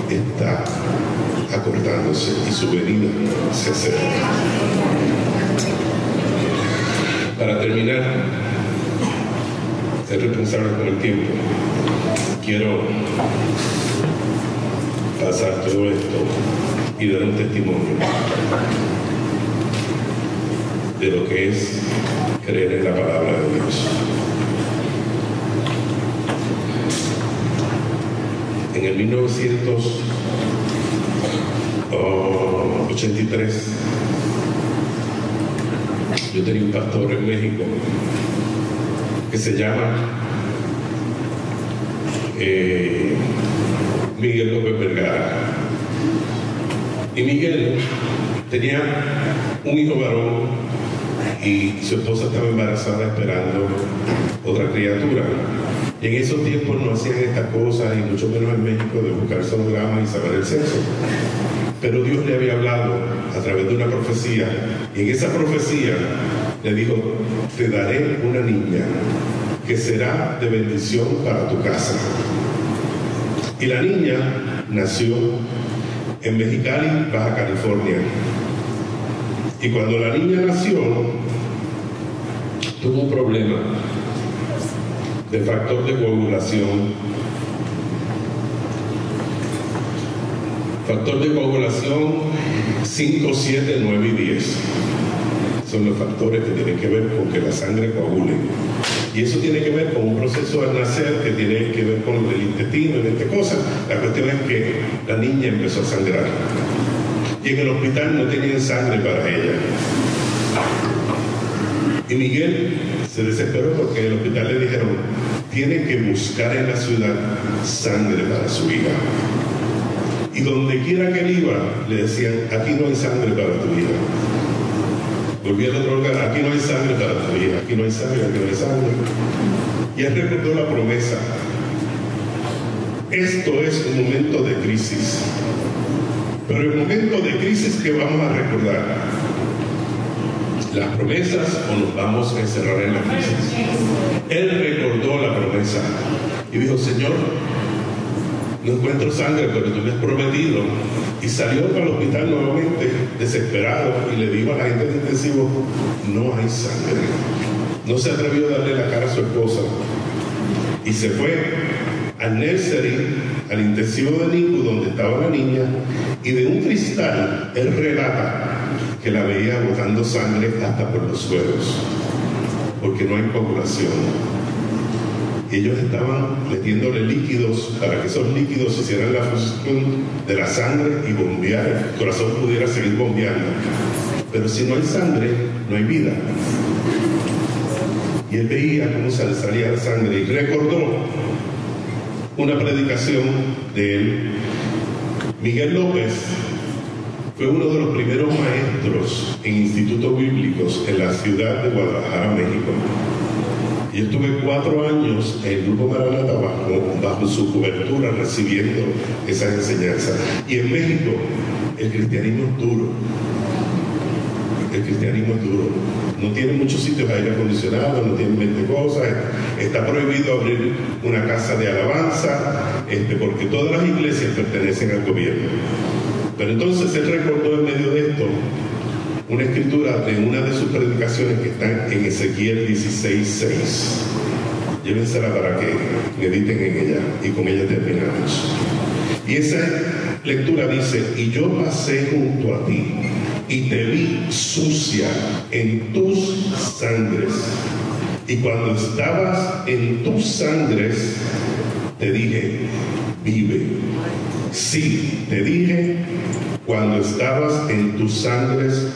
está acortándose y su venida se acerca. Para terminar, ser responsable con el tiempo, quiero pasar todo esto y dar un testimonio de lo que es creer en la palabra de Dios. En el 1983 yo tenía un pastor en México que se llama Miguel López Vergara. Y Miguel tenía un hijo varón y su esposa estaba embarazada esperando otra criatura. Y en esos tiempos no hacían estas cosas, y mucho menos en México, de buscar sonograma y saber el sexo. Pero Dios le había hablado a través de una profecía, y en esa profecía le dijo: te daré una niña que será de bendición para tu casa. Y la niña nació en Mexicali, Baja California. Y cuando la niña nació, tuvo un problema de factor de coagulación. Factor de coagulación 5, 7, 9 y 10. Son los factores que tienen que ver con que la sangre coagule. Y eso tiene que ver con un proceso al nacer que tiene que ver con el intestino y 20 cosas. La cuestión es que la niña empezó a sangrar. Y en el hospital no tenían sangre para ella. Y Miguel se desesperó porque en el hospital le dijeron: tiene que buscar en la ciudad sangre para su hija. Y donde quiera que él iba, le decían: aquí no hay sangre para tu hija. Volví al otro lugar: aquí no hay sangre para tu hija, aquí no hay sangre, aquí no hay sangre. Y él recordó la promesa. Esto es un momento de crisis. Pero el momento de crisis que vamos a recordar, las promesas o nos vamos a encerrar en la crisis. Él recordó la promesa y dijo: Señor, no encuentro sangre, pero tú me has prometido. Y salió para el hospital nuevamente desesperado y le dijo a la gente de intensivo: no hay sangre. No se atrevió a darle la cara a su esposa y se fue al nursery, al intensivo de NICU donde estaba la niña, y de un cristal él relata que la veía botando sangre hasta por los suelos, porque no hay coagulación. Y ellos estaban metiéndole líquidos para que esos líquidos hicieran la fusión de la sangre y bombear, el corazón pudiera seguir bombeando. Pero si no hay sangre, no hay vida. Y él veía cómo salía la sangre y recordó una predicación de él. Miguel López fue uno de los primeros maestros en institutos bíblicos en la ciudad de Guadalajara, México. Yo estuve 4 años en el Grupo Maranata bajo su cobertura, recibiendo esas enseñanzas. Y en México el cristianismo es duro. El cristianismo es duro. No tiene muchos sitios de aire acondicionado, no tiene 20 cosas. Está prohibido abrir una casa de alabanza, porque todas las iglesias pertenecen al gobierno. Pero entonces él recordó en medio de esto una escritura de una de sus predicaciones que está en Ezequiel 16:6. Llévensela para que mediten en ella y con ella terminamos. Y esa lectura dice: y yo pasé junto a ti y te vi sucia en tus sangres, y cuando estabas en tus sangres te dije: vive. Sí, te dije: cuando estabas en tus sangres,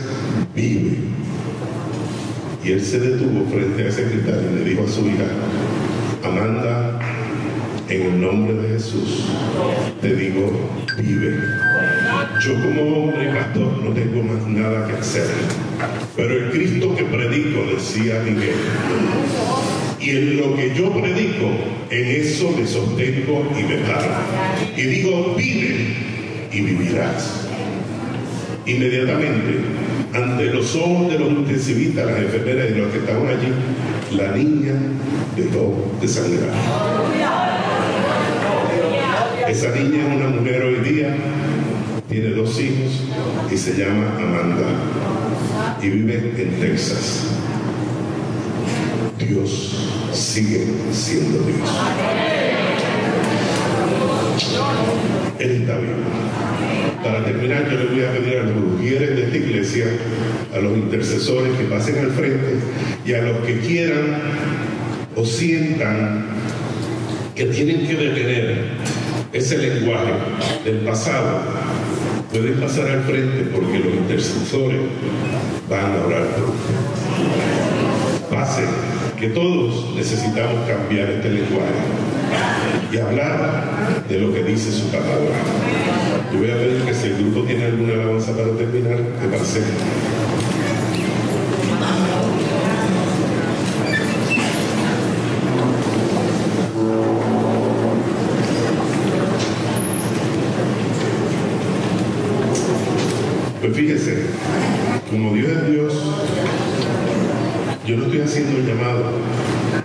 vive. Y él se detuvo frente a ese secretario y le dijo a su hija: Amanda, en el nombre de Jesús, te digo, vive. Yo como hombre pastor no tengo más nada que hacer, pero el Cristo que predico, decía Miguel, y en lo que yo predico, en eso me sostengo y me paro. Y digo, vive y vivirás. Inmediatamente, ante los ojos de los intensivistas, las enfermeras y los que estaban allí, la niña dejó de sangrar. Esa niña es una mujer hoy día, tiene 2 hijos y se llama Amanda y vive en Texas. Dios sigue siendo Dios. Él está vivo. Para terminar, yo le voy a pedir a los brujieres de esta iglesia, a los intercesores que pasen al frente y a los que quieran o sientan que tienen que detener ese lenguaje del pasado, pueden pasar al frente porque los intercesores van a orar por usted. Pase, que todos necesitamos cambiar este lenguaje y hablar de lo que dice su palabra. Yo voy a ver que si el grupo tiene alguna alabanza para terminar, me parece. Pues fíjese, como Dios es Dios, yo no estoy haciendo el llamado,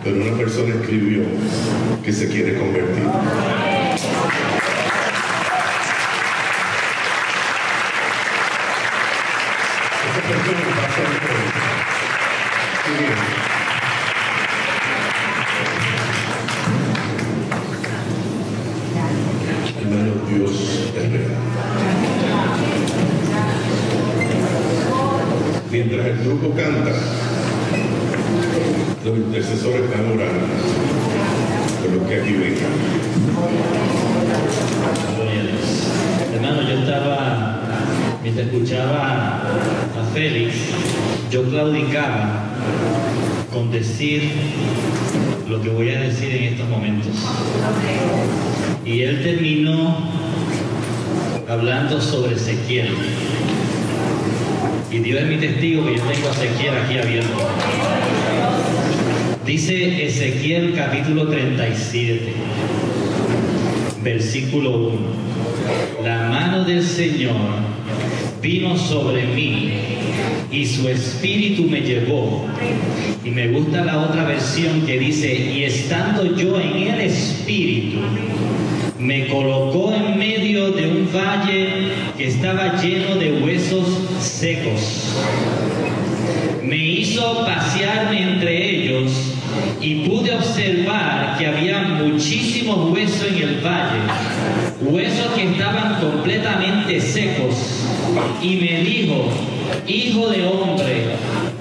pero una persona escribió que se quiere convertir. Esa persona va a ser hermano, Dios es real. Mientras el grupo canta, los intercesores están orando por los que aquí vengan. Hermano, yo estaba, mientras escuchaba a Félix, yo claudicaba con decir lo que voy a decir en estos momentos. Y él terminó hablando sobre Ezequiel. Y Dios es mi testigo que yo tengo a Ezequiel aquí abierto. Dice Ezequiel capítulo 37, versículo 1. La mano del Señor vino sobre mí y su espíritu me llevó. Y me gusta la otra versión que dice, y estando yo en el espíritu, me colocó en medio de un valle que estaba lleno de huesos secos. Me hizo pasearme entre ellos y pude observar que había muchísimos huesos en el valle, huesos que estaban completamente secos. Y me dijo, hijo de hombre,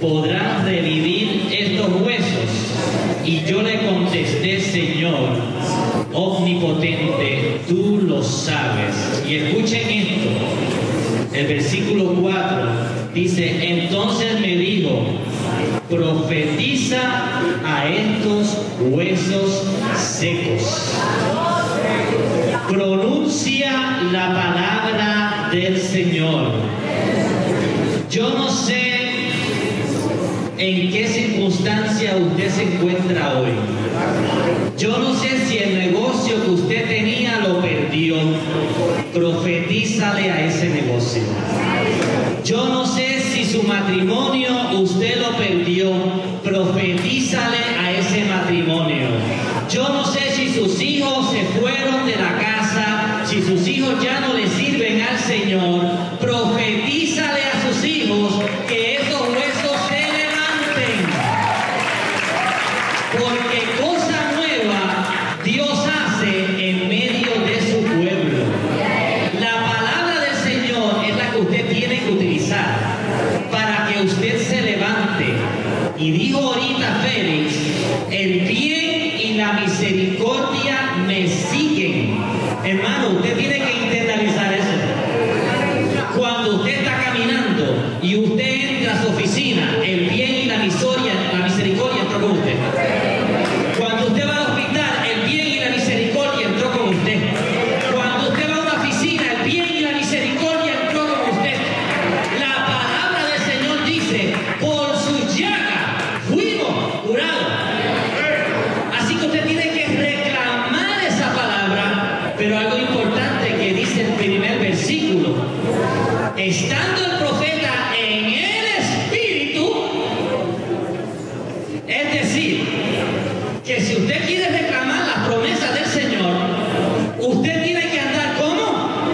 ¿podrán revivir estos huesos? Y yo le contesté, Señor omnipotente, tú lo sabes. Y escuchen esto, el versículo 4 dice, entonces me dijo, profetiza a estos huesos secos, pronuncia la palabra del Señor. Yo no sé en qué circunstancia usted se encuentra hoy. Yo no sé si el negocio que usted tenía lo perdió. Profetízale a ese negocio. Yo no sé si su matrimonio usted lo perdió. Profetízale a ese matrimonio. Yo no sé si sus hijos se fueron de la casa, si sus hijos ya no le sirven al Señor. Profetízale a sus hijos que esos huesos se levanten. Porque cosa nueva Dios hace en medio de su pueblo. La palabra del Señor es la que usted tiene que utilizar para que usted se levante. Y dijo ahorita Félix, el bien y la misericordia me siguen. Hermano, usted tiene que internalizar eso. y usted entra a su oficina, el bien y la misericordia entró con usted. Cuando usted va al hospital, el bien y la misericordia entró con usted. Cuando usted va a una oficina, el bien y la misericordia entró con usted. La palabra del Señor dice, por su llaga fuimos curados. Así que usted tiene que reclamar esa palabra, pero algo importante que dice el primer versículo, estando el profeta en el Espíritu, es decir, que si usted quiere reclamar las promesas del Señor, usted tiene que andar ¿cómo?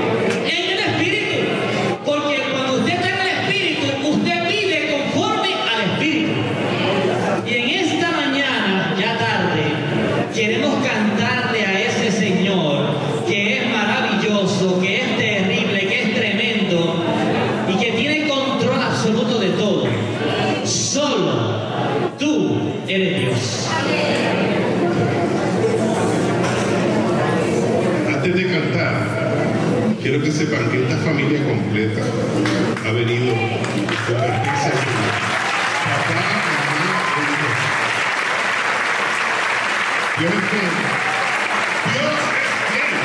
En el Espíritu, porque cuando usted está en el Espíritu, usted vive conforme al Espíritu. Y en esta mañana, ya tarde, queremos cantarle a ese Señor que es maravilloso, que es terrible, que es tremendo y que tiene control absoluto de todo. Solo tú eres Dios. Antes de cantar, quiero que sepan que esta familia completa ha venido a convertirse en papá, mamá e hijo. Dios es fiel. Dios es fiel.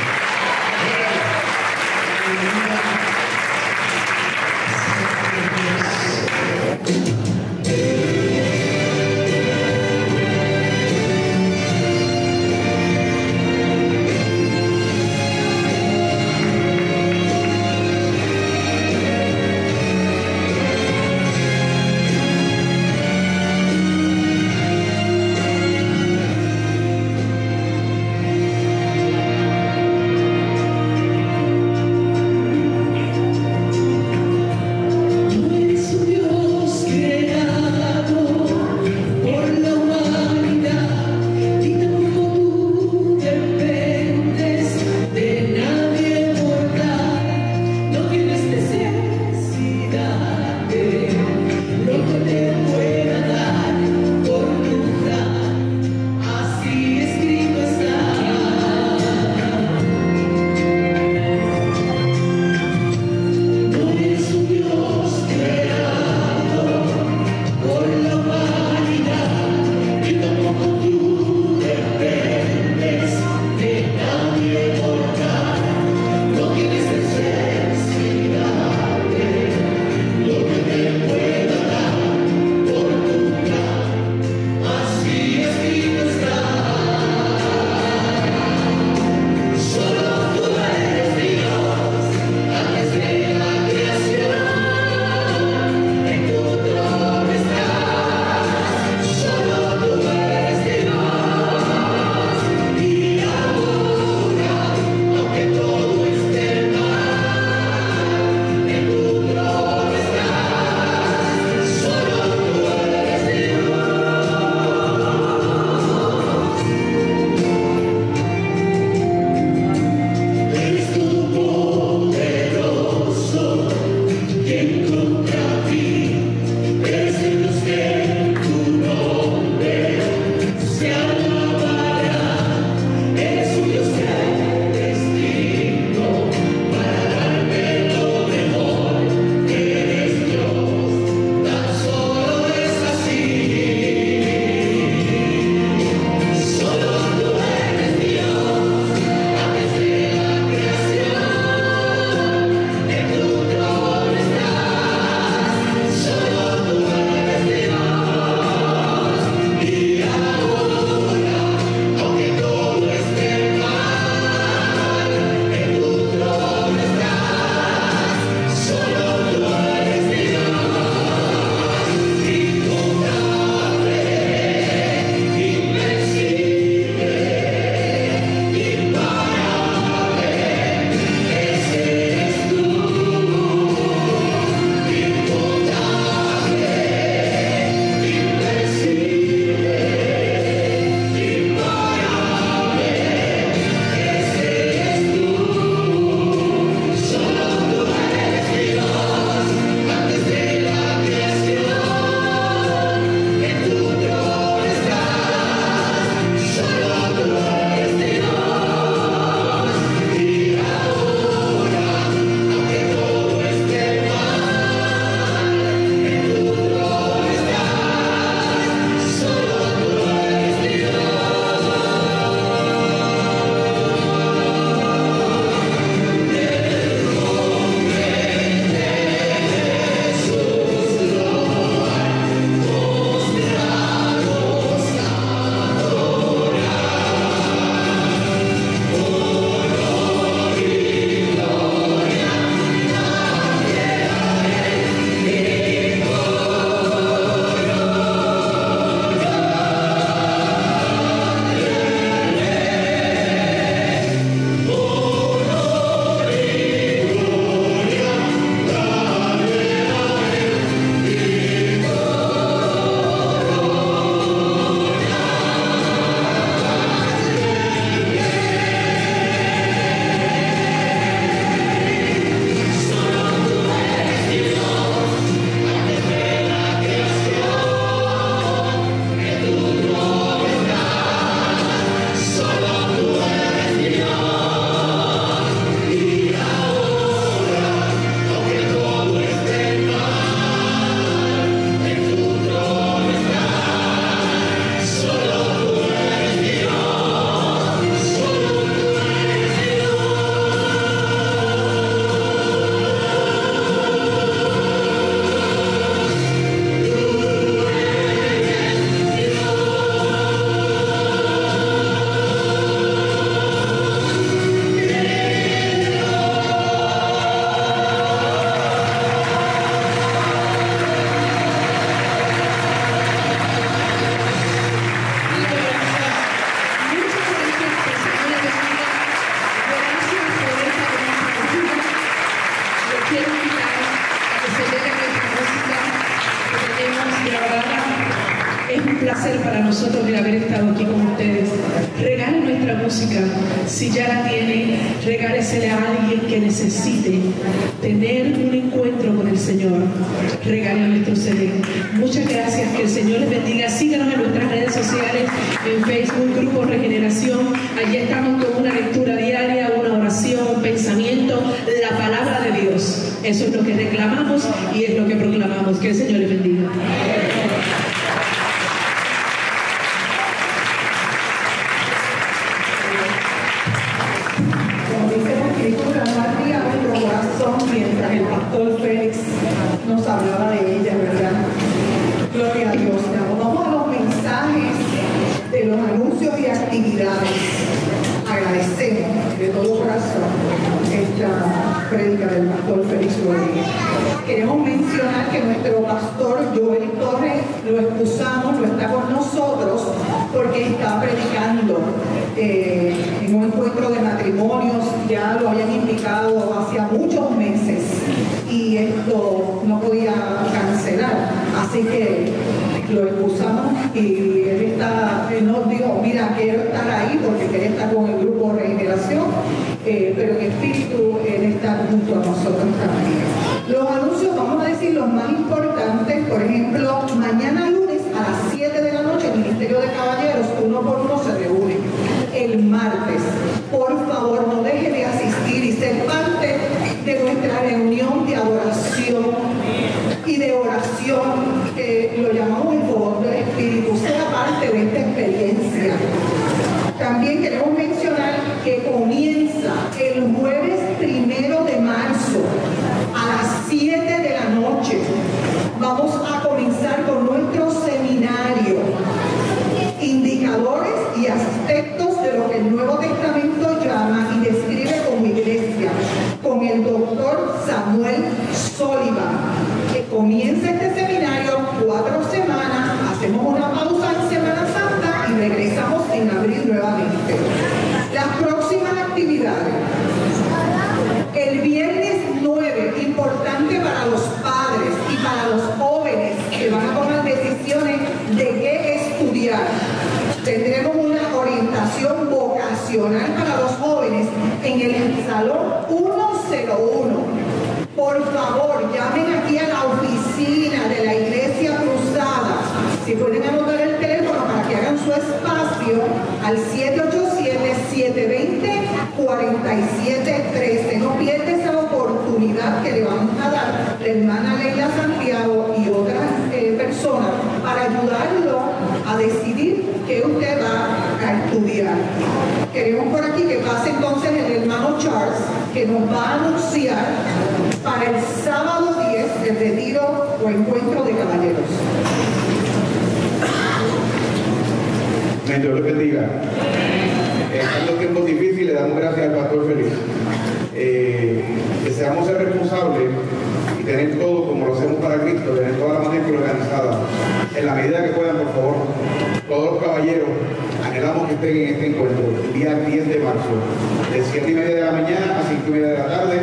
invitar a que se lleve nuestra música que tenemos grabada. Es un placer para nosotros el haber estado aquí con ustedes. Regalen nuestra música. Si ya la tienen, regálesela a alguien que necesite tener un encuentro con el Señor. Regalen nuestro CD. Muchas gracias. Que el Señor les bendiga. Síganos en nuestras redes sociales, en Facebook, Grupo Regeneración. Allí estamos con una lectura diaria, una oración, un pensamiento, la palabra de Dios. Eso es lo que reclamamos y es lo que proclamamos. Que el Señor les bendiga. Mientras el pastor Félix nos hablaba de ella, ¿verdad? Gloria a Dios. Vamos a los mensajes de los anuncios y actividades. Agradecemos de todo corazón esta prédica del pastor Félix Rodríguez. Queremos mencionar que nuestro pastor Joel Torres lo excusamos, no está con nosotros porque está predicando en un encuentro de matrimonios. Ya lo habían indicado hacía muchos meses y esto no podía cancelar, así que lo excusamos y él nos dijo, mira, quiero estar ahí porque quería estar con el grupo Regeneración, pero en espíritu él está junto a nosotros también. Los anuncios, vamos a decir los más importantes. Por ejemplo, mañana lunes a las 7 de la noche el Ministerio de Caballeros uno por uno se reúne. El martes, por favor, no deje de asistir y ser parte de nuestra reunión de adoración y de oración, lo llamamos el favor del Espíritu. Sea parte de esta experiencia. También queremos mencionar que comienza el jueves 1 de marzo a las 7 de la noche. Vamos a comenzar con nuestro seminario, indicadores y aspectos de lo que el Nuevo Testamento llama y describe como iglesia, con el doctor Samuel Sullivan. Que comienza este seminario 4 semanas, hacemos una pausa en Semana Santa y regresamos en abril nuevamente. Las próximas actividades. El viernes 9, importante para los padres y para los jóvenes que van a tomar decisiones de qué estudiar. Tendremos una orientación vocacional para los jóvenes en el Salón 101. Por favor, llamen aquí a la oficina de la Iglesia Cruzada. Si pueden anotar el teléfono para que hagan su espacio al 787-720-4713. No pierda esa oportunidad que le vamos a dar la hermana Leila Santiago y otras personas para ayudarlo a decidir qué usted va a estudiar. Queremos por aquí que pase entonces el hermano Charles, que nos va a anunciar para el sábado 10 el retiro o encuentro de caballeros. Dios les bendiga. En estos tiempos difíciles le damos gracias al pastor Félix. Deseamos ser responsables y tener todo como lo hacemos para Cristo, tener toda la matrícula organizada. En la medida que puedan, por favor, todos los caballeros, anhelamos que estén en este encuentro el día 10 de marzo, de 7:30 de la mañana a 5:30 de la tarde.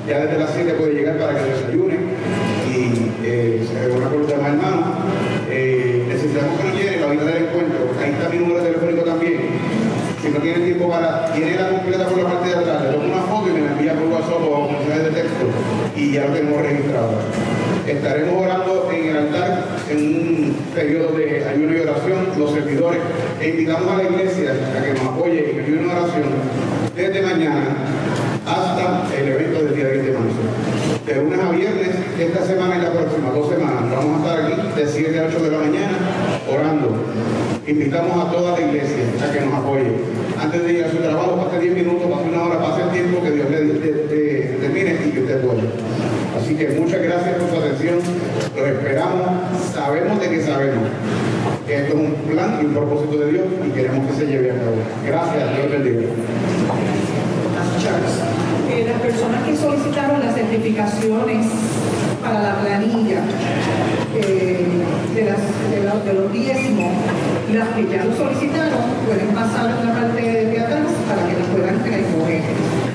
Ya desde las 7 puede llegar para que desayune y se reúna con los demás hermanos. Necesitamos que nos llenen la vida del encuentro. Ahí está mi número telefónico también. Si no tienen tiempo para llenarla completa por la parte de atrás, le tomo una foto y me la envía por WhatsApp o mensaje de texto y ya lo tenemos registrado. Estaremos orando en el altar en un periodo de ayuno y oración, los servidores, e invitamos a la iglesia a que nos apoye en ayuno y oración desde mañana hasta el evento del día 10 de marzo. De lunes a viernes, esta semana y la próxima 2 semanas, vamos a estar aquí de 7 a 8 de la mañana orando. Invitamos a toda la iglesia a que nos apoye. Antes de ir a su trabajo, pase 10 minutos, pase una hora, pase el tiempo que Dios le termine y que usted pueda. Así que muchas gracias por su atención. Los esperamos. Sabemos de que sabemos que esto es un plan y un propósito de Dios y queremos que se lleve a cabo. Gracias. Dios bendiga. Las personas que solicitaron las certificaciones para la planilla de los diezmos, las que ya lo solicitaron pueden pasar a la parte de atrás para que las puedan recoger.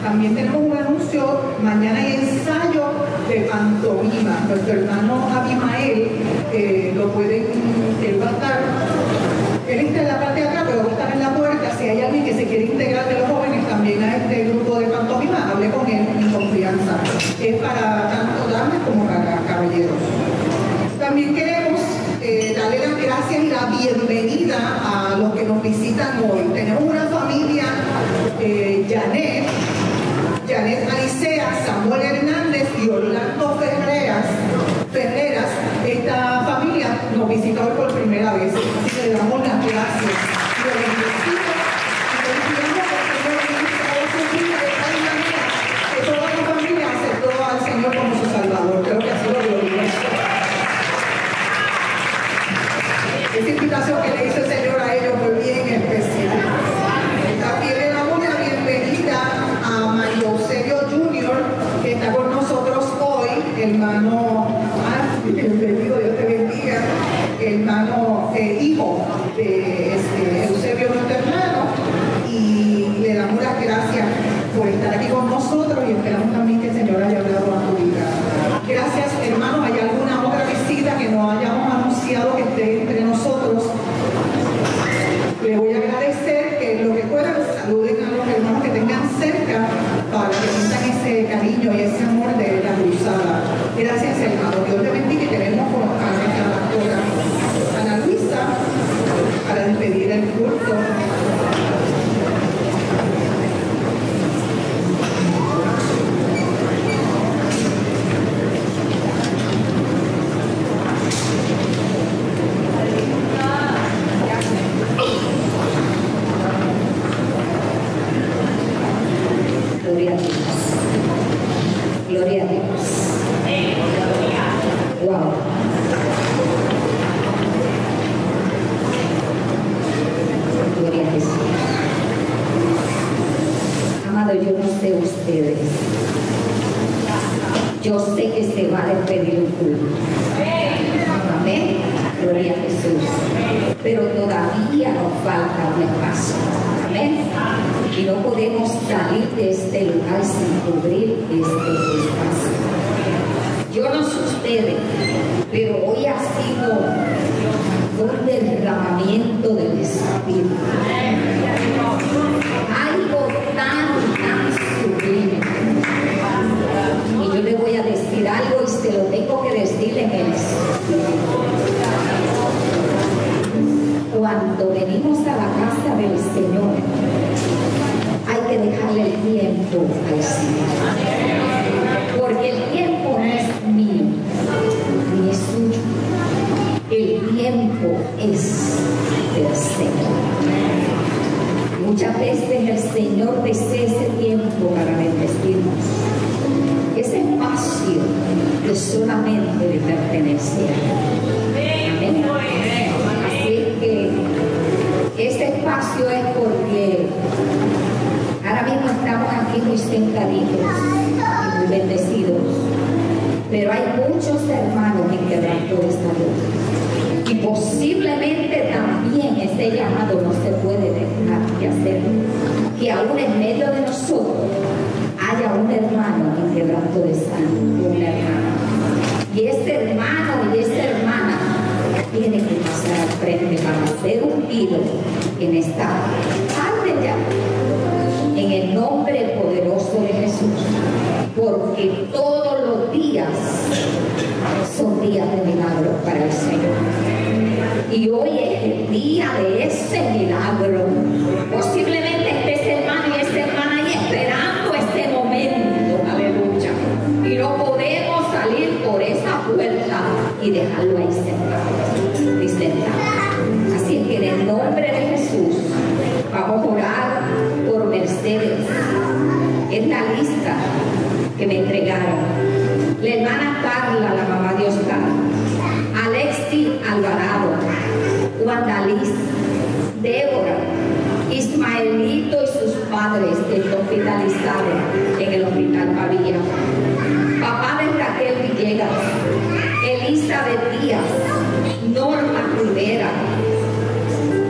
También tenemos un anuncio, mañana hay ensayo de de pantomima. Nuestro hermano Abimael, él va a estar, él está en la parte de acá, pero va a estar en la puerta. Si hay alguien que se quiere integrar de los jóvenes también a este grupo de pantomima, hable con él en confianza. Es para tanto damas como para caballeros. También queremos darle las gracias y la bienvenida a los que nos visitan hoy. Tenemos una familia, Janet Alicea, Samuel Hernández y Orlando Ferreras. Esta familia nos visita hoy por primera vez, así que le damos las gracias. Lo bendecimos y confiamos que el Señor de tal manera que toda la familia aceptó al Señor como su Salvador. Creo que ha sido glorioso. Esa invitación que le hizo el Señor a ellos fue bien especial. También le damos la bienvenida a Mario Eusebio Jr., que está con nosotros hoy, hermano, bienvenido, Dios te bendiga, hermano, hijo de Eusebio, nuestro hermano, y le damos las gracias por estar aquí con nosotros y esperamos también que el Señor haya hablado a tu vida. Gracias, hermanos. ¿Hay alguna otra visita que no hayamos anunciado que esté entre nosotros? Le voy a agradecer que lo que puedan saluden a los hermanos que tengan cerca para que sientan ese cariño y ese amor de la cruzada. Gracias, hermano. Dios te bendiga y tenemos a nuestra pastora Ana Luisa para despedir el culto. Gloria a Dios. Gloria a Dios. Wow. Gloria a Jesús. Amado, yo no sé ustedes. Yo sé que se va a despedir un culto. Amén. Gloria a Jesús. Pero todavía nos falta un espacio. Amén. Y no podemos salir de este lugar sin cubrir este espacio. Yo no sé ustedes, pero hoy ha sido un derramamiento del Espíritu. Algo tan sublime. Y yo le voy a decir algo y se lo tengo que decir en el Espíritu. Cuando venimos a la casa del Señor, hay que dejarle el tiempo al Señor. Porque el tiempo no es mío, ni es suyo. El tiempo es del Señor. Muchas veces el Señor desea ese tiempo para bendecirnos. Ese espacio que solamente le pertenece a Él. Amén. Así que este espacio es porque ahora mismo estamos aquí muy sentaditos y muy bendecidos, pero hay muchos hermanos en quebranto de salud y posiblemente también este llamado no se puede dejar de hacer, que aún en medio de nosotros haya un hermano en quebranto de salud, una hermana, y este hermano y esta hermana tiene que pasar al frente para ser ungido en esta tarde ya, en el nombre poderoso de Jesús, porque todos los días son días de milagro para el Señor. Y hoy es el día de ese milagro. Posiblemente esté ese hermano y esta hermana ahí esperando este momento, aleluya. Y no podemos salir por esa puerta y dejarlo ahí sentado y sentado. Así que en el nombre de Jesús vamos a orar por Mercedes. Es la lista que me entregaron. La hermana Carla, la mamá de Oscar, Alexi Alvarado, Wanda Liz, Débora, Ismaelito y sus padres hospitalizados en el hospital Pavía, papá de Raquel Villegas, Elizabeth Díaz, Norma Rivera,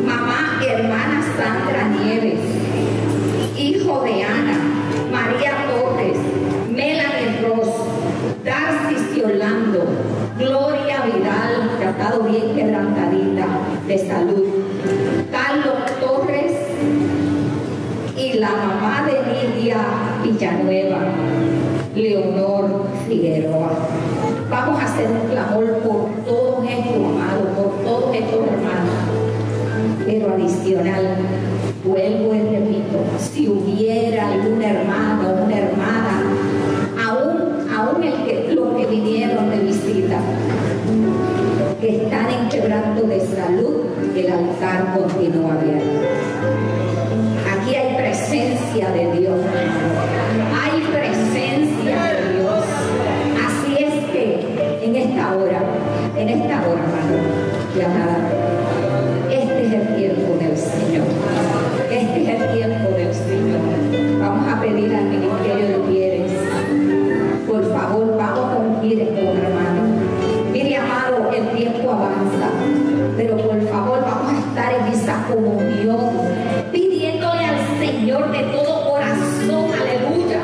mamá hermana Sandra Nieves, hijo de Ana, María Torres, Melanie Ross, Darcy Orlando, Gloria Vidal, que ha estado bien quebrantadita de salud, Carlos Torres y la mamá de Lidia Villanueva, Leonor Figueroa. Vamos a hacer un clamor por todos estos amados, por todos estos hermanos. Pero adicional, vuelvo y repito, si hubiera algún hermano o una hermana, aún los que vinieron de visita, que están en quebranto de salud, el altar continúa abierto. Aquí hay presencia de Dios, hay presencia de Dios. Así es que en esta hora, hermano, y amada, este es el tiempo del Señor. Este es el tiempo del Señor. Vamos a pedir al Ministerio de Pieres, por favor, vamos a ungir estos hermanos. Mire, amado, el tiempo avanza, pero por favor vamos a estar en esa comunión, pidiéndole al Señor de todo corazón, aleluya.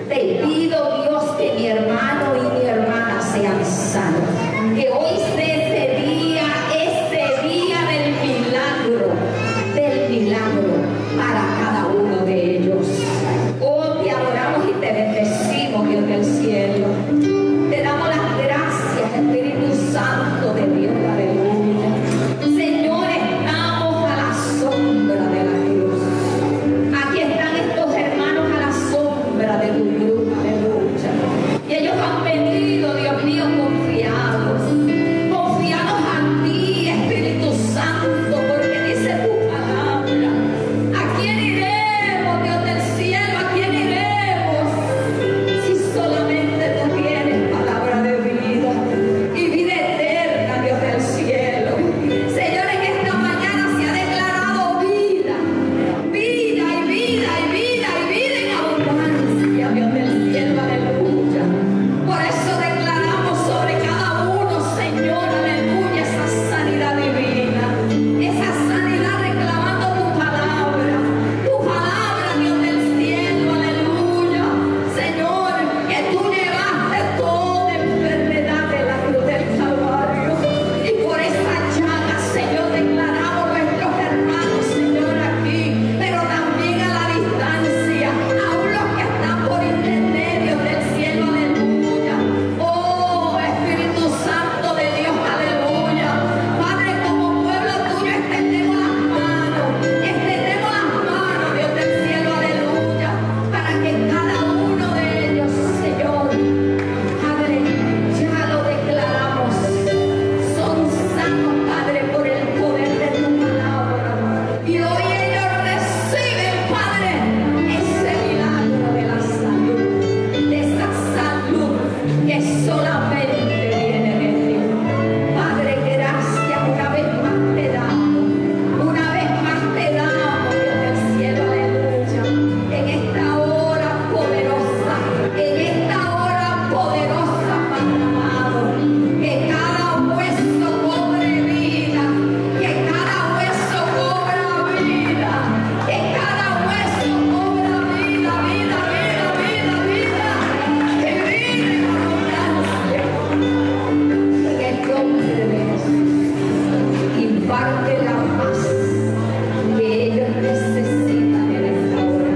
Te pido, Dios, que mi hermano y mi hermana sean sanos, que hoy sea ese día del milagro para cada uno de ellos. Oh, te adoramos y te bendecimos, Dios del cielo. Te damos las gracias, Espíritu Santo de Dios, aleluya. Señor, estamos a la sombra de la cruz. Aquí están estos hermanos a la sombra de tu cruz, aleluya. Y ellos han venido, Dios mío, confiados a ti, Espíritu Santo, porque dice tu palabra. ¿A quién iremos, Dios del cielo? ¿A quién iremos? Si solamente tú tienes palabra de vida y vida eterna, Dios del cielo. Señor, en esta mañana se ha declarado vida en abundancia, Dios del cielo, aleluya. Por eso declaramos sobre cada uno, Señor, aleluya, esa sanidad divina, esa sanidad reclamando tu palabra, Dios del cielo, aleluya. Señor, que tú llevaste toda enfermedad de la cruz del Calvario, y por esa llaga, Señor, declaramos nuestros hermanos, Señor, aquí, pero también a la distancia, aún los que están por internet, Dios del cielo, aleluya. Oh, Espíritu Santo de Dios, aleluya. Padre, como pueblo tuyo extendemos las manos, Dios del cielo, aleluya, para que cada uno de ellos, Señor, Padre, ya lo declaramos, son sanos, Padre, por el poder de tu palabra. Y hoy ellos reciben, Padre, ese milagro de la salud, de esa salud que solamente viene de ti. Padre, gracias, una vez más te damos, Dios del cielo, aleluya. En esta hora poderosa, Padre amado, que cada hueso cobre vida, que cada hueso cobra vida, que cada hueso cobra vida, que vida en abundancia. En el nombre de Jesús, imparte la paz que ellos necesitan en esta hora.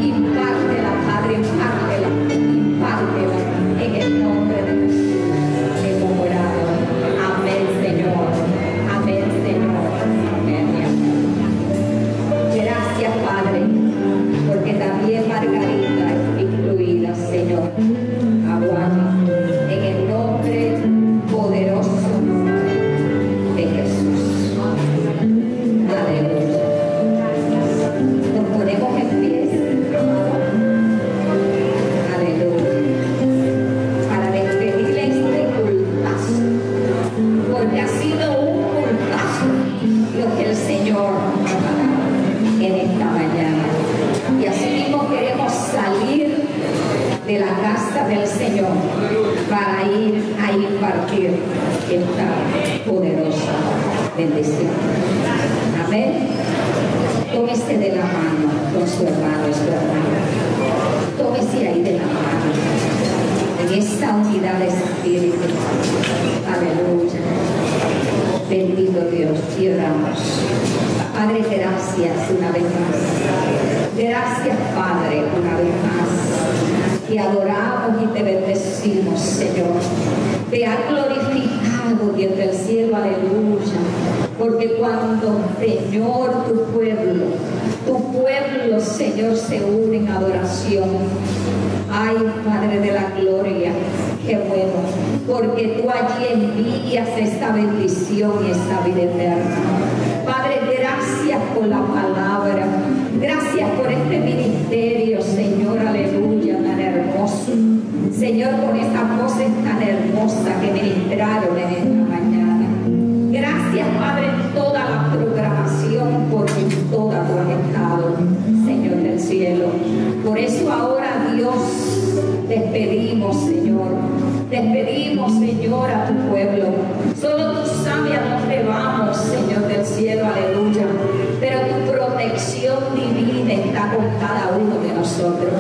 Impártela, Padre, impártela en el nombre de Jesús. Hemos orado. Amén, Señor. Amén, Señor. Amén. Gracias, Padre, porque también Margarita es incluida, Señor. Aguanta en el nombre poderoso de Jesús. Aleluya. Nos ponemos en pie, amado. Aleluya. Para despedirle este cultazo, porque ha sido un cultazo lo que el Señor ha dado en esta mañana. Y así mismo queremos salir de la casa del Señor para ir a impartir esta poderosa bendición. Amén. Tómese de la mano con su hermano y su hermana. Tómese ahí de la mano. en esta unidad de espíritu. Aleluya. Bendito Dios, y oramos. Padre, gracias una vez más. Gracias, Padre, una vez más. Te adoramos y te bendecimos, Señor. Te ha glorificado Dios del cielo, aleluya. Porque cuando, Señor, tu pueblo, Señor, se une en adoración. Ay, Padre de la gloria, qué bueno, porque tú allí envías esta bendición y esta vida eterna. Padre, gracias por la palabra, gracias por este ministerio, Señor, aleluya, tan hermoso. Señor, con estas voces tan hermosas que ministraron en esta mañana. Gracias, Padre, en toda la programación, porque en toda tú has estado, Señor del cielo. Por eso ahora, Dios, despedimos, Señor. Despedimos, Señor, a tu pueblo. Solo tú sabes a dónde vamos, Señor del cielo, aleluya. Pero tu protección divina está con cada uno de nosotros.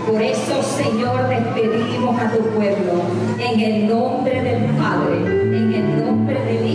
Por eso, Señor, despedimos a tu pueblo en el nombre del Padre, en el nombre del